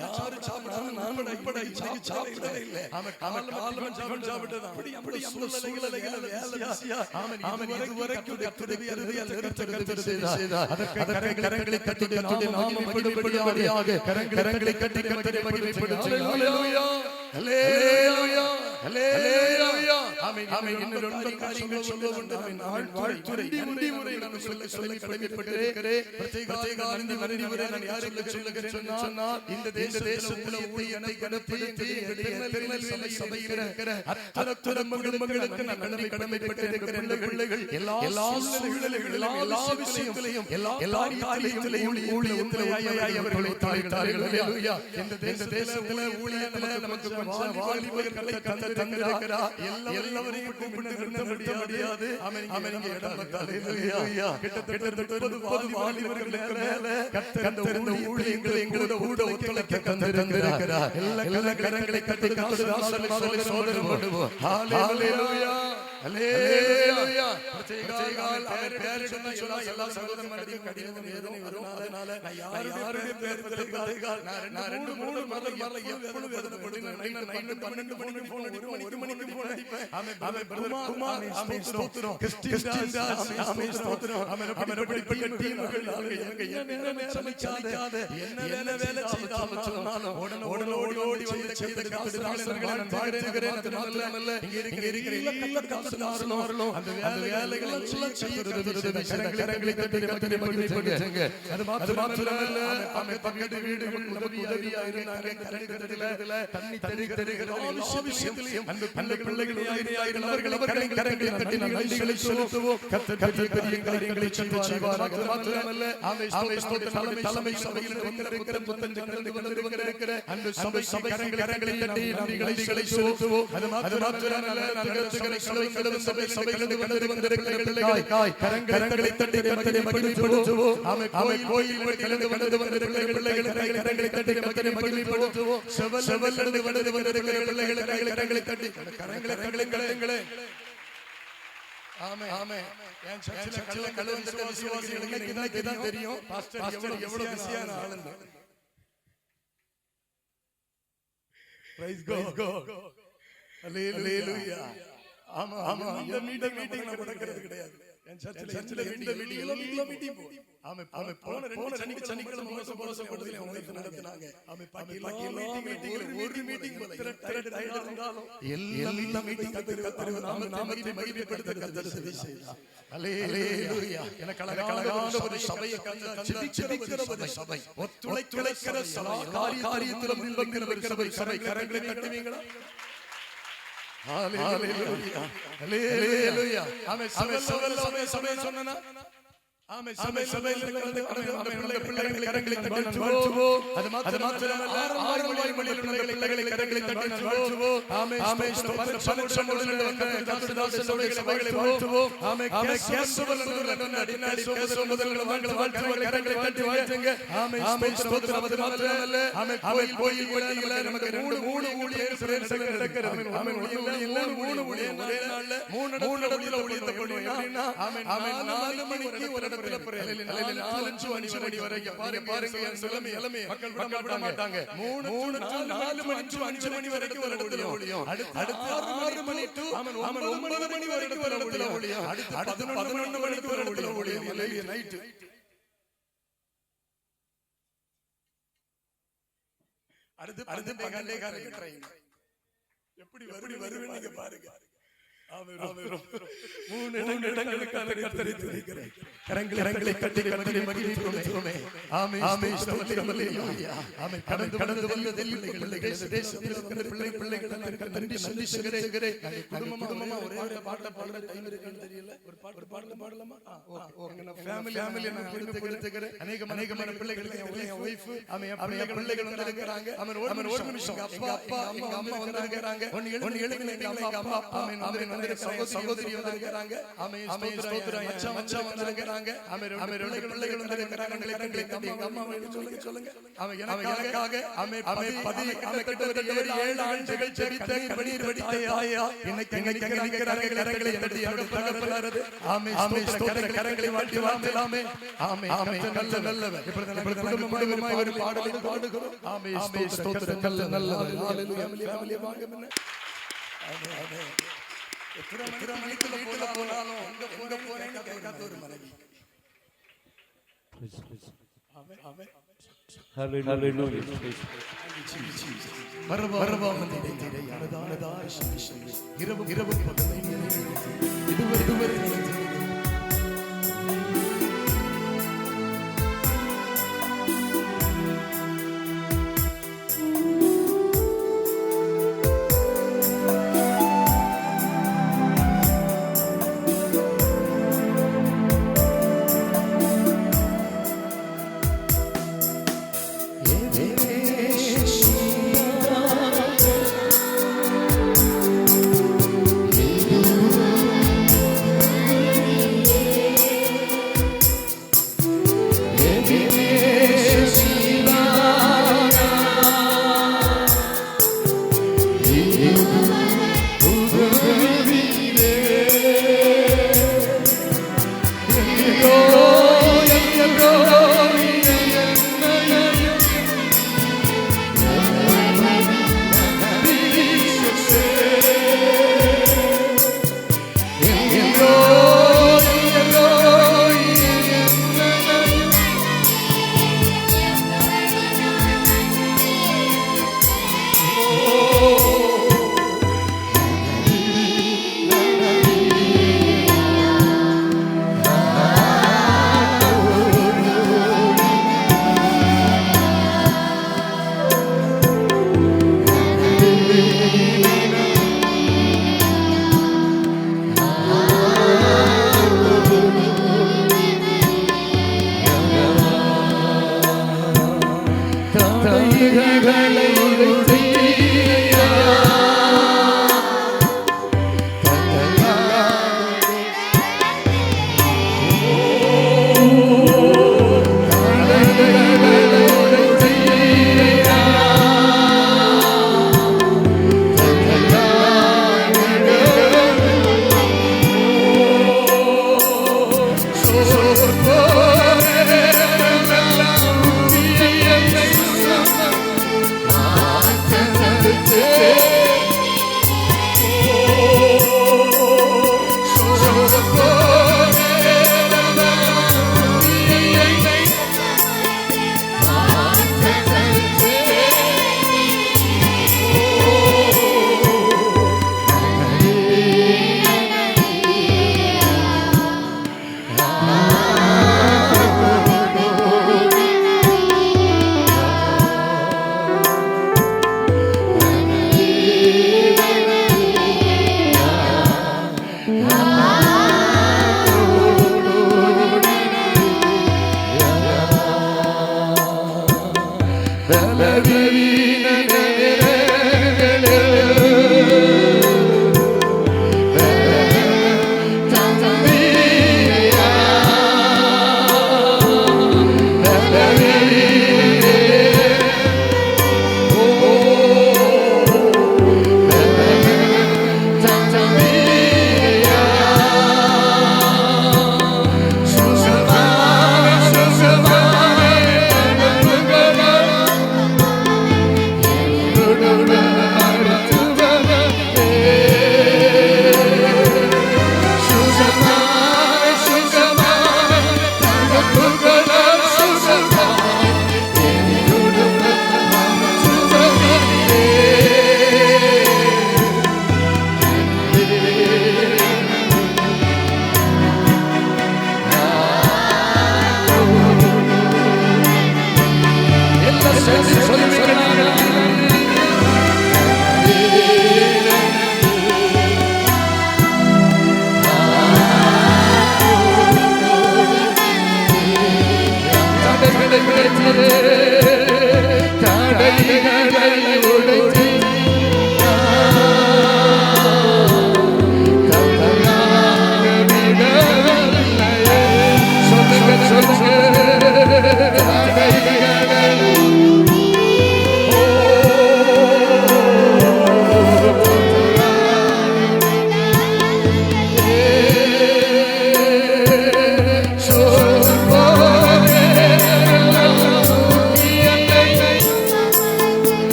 யாரு சாப்பிடாம நான் இப்பட இன்னைக்கு சாப்பிடவே இல்ல. ஆமென். காலம் சாப்பிட்டதான். அப்படி சூழ்நிலையில வேலை. ஆமென். இது வரைக்கும் கரங்களை கட்டி கரங்களை கட்டி ஹல்லேலூயா. ஹல்லேலூயா. ஹல்லேலூயா. ஆமென். இன்னும் 2 காரியங்கள் சொல்லுவேன். நான் வாழ்த்துரை முடிவுரை நான் சொல்ல கடமைப்பட்டிருக்கிறேன். பிரத்யேகமாக இந்த முடிவுரை நான் யாருக்கு சொல்லுகிறேன் சொன்னால் இந்த தேசத்துல ஊழியனை கனப்படுத்தி திருநெல்வேலி சபையில் இருக்கிற அத்தனை குடும்பங்களுக்கு நான் கடமைப்பட்டிருக்கிறேன். பிள்ளைகள் எல்லா சூழ்நிலைகளிலும் எல்லா விஷயத்திலையும் எல்லா காரியத்திலையும் ஊழியத்திலே அவர்களை தாழ்த்தார்கள். ஹல்லேலூயா. இந்த தேசத்துல ஊழியத்துல நமக்கு வாலிபர்களை தந்திருக்கிறார். எல்லாரையும் கூப்பிட்டு நிறுத்த முடியாது. ஆமென். இங்க இடம் பார்த்தால் ஹல்லேலூயா. கிட்டத்தட்ட 30 வாலிபர்களுக்கு மேல கர்த்தர் இந்த ஊழியங்களை எங்களோட ஒத்துழைக்க தந்திருக்கிறார். எல்லா கரங்களை கட்டி காசு சோதரம் பண்ணுவோம். ஹல்லேலூயா. ஹல்லேலூயா. பிரத்யேகமாக அவர் பேர் சொன்னா எல்லா சகோதரர்களும் கடினம் வேதனை வரும். அதனால நான் யாருடைய பேர் தெரியாததால் நான் 2-3 மரல எப்பொழுது வேதனைப்படுவேன். 12 மணிக்கு போன் அடிப்பேன். 1 மணிக்கு போன் அடிப்பேன். ஆமென். பிரதர் குமார் ஆமென். ஸ்தோத்திரம். கிறிஸ்டியன் தாஸ் ஆமென். ஸ்தோத்திரம். ஆமென். அப்படிப்பட்ட டீம்கள் நாங்க என்ன சமைக்காத என்ன வேலை செய்தாலும் ஓடி வந்து செய்த காசுகளை நான் வாழ்த்துகிறேன். அது மாத்திரமல்ல இங்க இருக்கிற எல்லா அந்த வேலை கரங்களை தட்டி கர்த்தரை மகிமைப்படுத்துங்க. அது மாத்திரமல்ல பக்கத்து வீடுகள் உதவியா இருந்தாங்க. கரங்களில தண்ணி தருகிறோம். எல்லா விஷயத்திலும் அந்த பிள்ளைகள் அவர்கள் கரங்களை தட்டி நன்றிகளை செலுத்துவோம். கர்த்தர் பெரிய காரியங்களை செய்வார். அது மாத்திரமல்ல தலைமை சபையில் வந்திருக்கிற வந்திருக்கிற அந்த சபை கரங்களை தட்டி நன்றிகளை செலுத்துவோம். அது மாத்திரமல்ல நகரத்துகிற சபைகளிலிருந்து வந்திருக்கிற பிள்ளைகள் கரங்களை தட்டி கர்த்தரை மகிமைப்படுத்துவோம். கோயில் வந்திருக்கிற பிள்ளைகள் கரங்களை தட்டி கர்த்தரை மகிமைப்படுத்துவோம். செவல்லிருந்து வந்திருக்கிற பிள்ளைகள் கரங்களை தட்டி கரங்களை ஆமே ஆமே என் சர்ச்சில கலவந்த விசுவாசிகளுக்கு இன்னைக்கு தான் தெரியும் பாஸ்டர் எவ்வளவு பிஸியான ஆளுங்க. பிரைஸ் காட் ஹalleluya. ஆமா ஆமா இந்த மீட்டிங் நடக்கிறது கிடையாது. என் சர்ச்சில இந்த மீட்டிங் ஆமே ஆமே போன சனிக்கிழமை மோசப்படுத்தி அவங்க நடத்துனாங்க. ஆமே பாக்கி மீட்டிங்ல ஒரு மீட்டிங் திரட்ட இருந்தாலும் எல்லா மீட்டிங் கர்த்தர் நாமத்தை மகிமைப்படுத்த கர்த்தர் செய்தார். ஹalleluya. எனக்கு அழகான ஒரு சபையை செபிக்கிற ஒரு சபை, ஒத்துழைக்கிற சபை, காரியத்தில முன்வங்கிற ஒரு சபை. கரங்களை தட்டுவீங்களா? ஹalleluya ஹalleluya. ஆமே சபை சொன்னனா ஆமே சபையில் பிள்ளைகளை கரங்களை தட்டி வாழ்த்துவோம். அது மாத்திரமல்ல 6 மணியில் பிள்ளைகளை கரங்களை தட்டி வாழ்த்துவோம். ஆமே பரிசுத்தமுடன் வந்த கர்த்தருடைய சபைகளை வாழ்த்துவோம். ஆமே கேசவலூர்ல வந்த அடிநாடி சோதரர்கள் வாழ்த்துவோம். கரங்களை தட்டி வாழ்த்துங்க. ஆமே ஸ்தோத்திரம். அது மாத்திரமல்ல ஆமே கோயில் பள்ளியில நமக்கு 3 ஊழியர்கள் நடக்கிறது. ஆமே 3 ஊழியர்கள் ஒரே நாள்ல 3 இடத்துல ஊழியத்தை பண்ணுவாங்க. ஆமே 4 மணிக்கு ஒரு 4-5 மணி வரைக்கும் பாருங்க மக்கள் விட மாட்டாங்க. 3-4-5 மணி வரைக்கும் ஒரு இடத்துல ஊழியம். அடுத்து 6 மணி டு 9 மணி வரைக்கும் ஒரு இடத்துல ஊழியம். அடுத்து 11 மணிக்கு ஒரு இடத்துல ஊழியம். நைட் அடுத்து பகல்லே காலையில ட்ரெயின். எப்படி வருவேன் நீங்க பாருங்க. கர்த்தரை துதிக்கிறேன். கரங்களை தட்டி கர்த்தரை மகிமைப்படுத்துவோமே. ஆமென். ஸ்தோத்திரம். ஹalleluya. ஆமென். கடந்து வந்த பிள்ளைகள் தேசத்தில் இருக்கிற பிள்ளைகள் நன்றி சொல்லுகிறேன். குடும்பமா ஒரே பாட்டை பாடுற டைம் இருக்குன்னு தெரியல. ஒரு பாட்டு பாடலாமா? ஓகே. ஃபேமிலி நான் எடுத்துக்கிறேன். அநேகமான பிள்ளைகள் என் வைஃப் ஆமென் பிள்ளைகள் வந்து இருக்காங்க. ஆமென். ஒரு நிமிஷம். அப்பா எங்க அம்மா வந்தாங்க. ஒன்னு எழுங்க எங்க அப்பா ஆமென். சகோதரி வந்திருக்காங்க. ஆமென். ஸ்தோத்திரம். மச்சான் வந்திருக்காங்க. ஆமென். பிள்ளைகள் வந்திருக்காங்க. எங்க அம்மா சொல்லுங்க. ஆமென். எனக்காக ஆமென் 7 ஆண்டுகள் ஜெபித்த கண்ணீர் வடித்த தாயா இன்னைக்கு நிற்கிறாங்க. கரங்களை தட்டி அவர்கள் ஆமென். ஸ்தோத்திரம். கரங்களை வாழ்த்தலாமே. ஆமென். நல்லவர். இப்பொழுது குடும்பமாய் ஒரு பாடலை பாடுகிறோம். ஆமென். ஸ்தோத்திரம். நல்லவர். ஹalleluya. ஃபேமிலி வாங்க முன்ன. ஆமென். எத்தனை மணிக்குள்ள போனாலும் எங்க போறேன்னு கேட்காத ஒரு மனைவி. ஆமென். ஹalleluya. வரவாமல் நினைத்தீரே அனதானதா இரவு பகலை இதுவரை You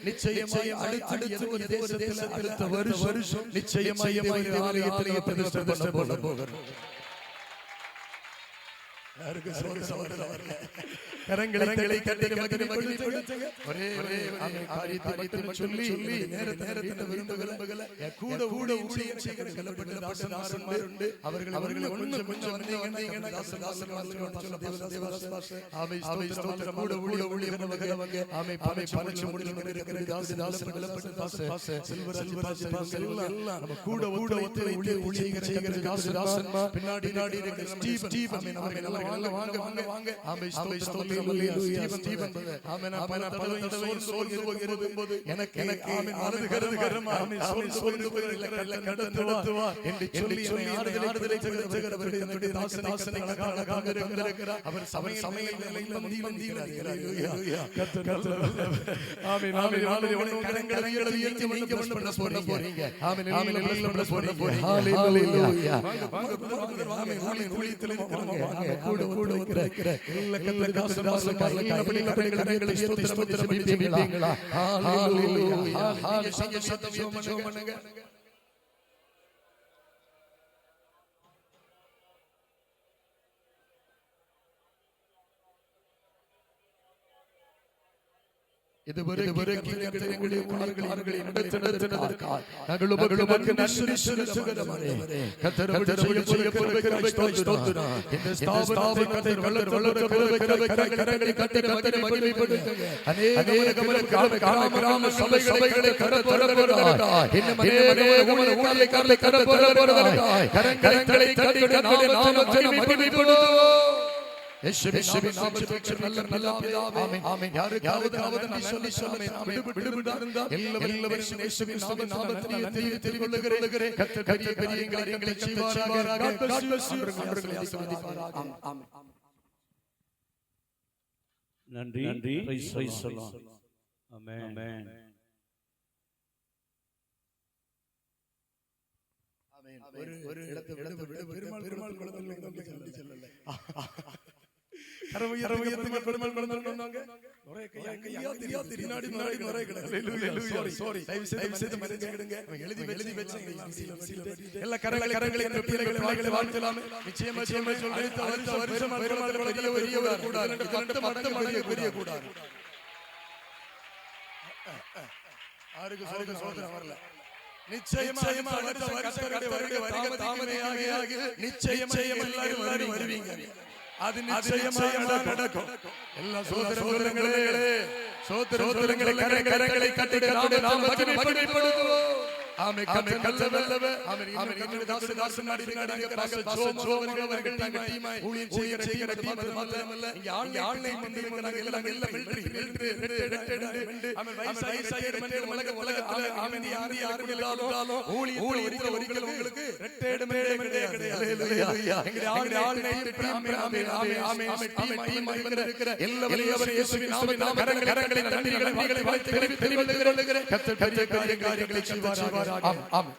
நிச்சயமாய் அடுத்த வருஷம் நிச்சயமாய் ஆலயத்திலே பிரதிஷ்டை பண்ண போகிறோம். கரங்களை கட்டி ஒரே காரியத்தை சொல்லி நேரத்தை விரும்புகிற கூட ஊழியம் செய்கிற கலப்பட்ட தாசன்மார் உண்டு. அவர்களை கொஞ்சம் வந்தீங்கன்னா கூட ஊழியம் ஆமை பணிச்சு முடிச்சு தாசன் கலப்பட்ட நம்ம கூட ஊழியம் செய்கிற தாசன்மார் பின்னாடி ஸ்டீவன் வாங்க ஆமை ஸ்தோத்திரம் ஸ்டீவன் ஆமென் எனக்கு மனது கருமா ஆமை சோர்ந்து போகிற நடத்துவார் என்று சொல்லி ஆறுதலை தருகிறவர்கள் என்னுடைய தாசனை அழகாக இருக்கிறார். அவர் சமையல் வேலையில் மந்திக்கிறார். ஹல்லேலூயா. கர்த்தர் ஆமென் ஆமென் ஆமென். கரங்களை உயர்த்தி நீங்க பண்ண போறீங்க. ஆமென் ஆமென் பண்ண போறீங்க. ஹல்லேலூயா. ஆமென் ஆமென். ஊழியத்திலே வாங்க கூட வைக்கிற எல்லா கர்த்தர் தாசன் அப்படி கரங்களை ஸ்தோத்திரம் செபிப்பீங்களா? ஹல்லேலூயா. ஹல்லேலூயா. சத்தம் பண்ணுங்க. இதுவரை எங்களுடைய காரியங்களை நடத்தினதற்காக நாங்கள் உமக்கு நன்றி செலுத்துகிறோமே. கர்த்தருடைய ஸ்தோத்திரம். இந்த ஸ்தாபனத்தை கர்த்தர் வளர்க்க கரங்களை கட்டி கர்த்தரை மகிமைப்படுத்துங்க. அநேக கிராம சபைகளை கரப்போறாய். இன்னும் அநேக ஊழியக்காரர்களை கரப்போறாய். கரங்களை தட்டி கர்த்தருடைய நாமத்தை மகிமைப்படுத்துவோம். இயேசுவின் நாமத்தில் நல்ல பிதாவே. ஆமென். யாருக்காவது நன்றி சொல்லி விடுவிடாருந்தா எல்லாரும் இயேசுவின் நாமத்தில் நன்றி தெரிவிக்கிறேன். கர்த்தர் பெரிய காரியங்களை செய்வாராக. அவர்களை ஆசீர்வதிப்பாராக. ஆமென். நன்றி. Praise the Lord. ஆமென். ஒரு இடத்தை பெருமாள் குலத்தில் செல்லல. கரவையத்துக்கு பெருமாள் குலந்தாங்க. ஒரே கையா திரிநாடி நரை கிடக்கு. சாரி. தயவு செய்து மன்னிச்சிடுங்க. எழுதி வெச்சேன். எல்லா கரங்களை பிள்ளைகளை வாழ்த்தலாமே. நிச்சயமா சொல்றேன். அடுத்த வருஷம் பெருமாள் குலத்தில் பெரிய கூடாது. பெரிய கூடாது. ஆருக்கு சோதனை வரல. நிச்சயமா அடுத்த வருஷம் தாமதமாகி நிச்சயமா எல்லாரும் வருவீங்க. அது நிச்சயமா நடக்கும். எல்லா சோதரங்களே கரங்களை கட்டி நாம் மகிமைப்படுத்துவோம். ஆமென். கல்லவல்லவே. ஆமென். தாசன் நாடி அவர்கள் நாங்க டீமாய் ஊழியம் செய்கிற டீம். அது மாத்திரமல்ல, இங்க ஆன்லைன் வந்திருக்கிறாங்க. எல்லாம் ஆமென். வயசாயிர உலகத்துல ஆமென். யாரும் இல்லாலும் ஊழியத்தில் உங்களுக்கு ரெட்டேடுமே கிடையாது. ஹல்லேலூயா. எங்க ஆன்லைன் டீம். ஆமென். டீம் இருக்கிற எல்லாவரையும் இயேசுவின் நாமத்தில் கரங்களை நன்றிகளை வாழ்த்துக்களை தெரிவித்துக் கொள்கிறேன். கர்த்தர் பெரிய காரியங்களை செய்வார். ஆமென்.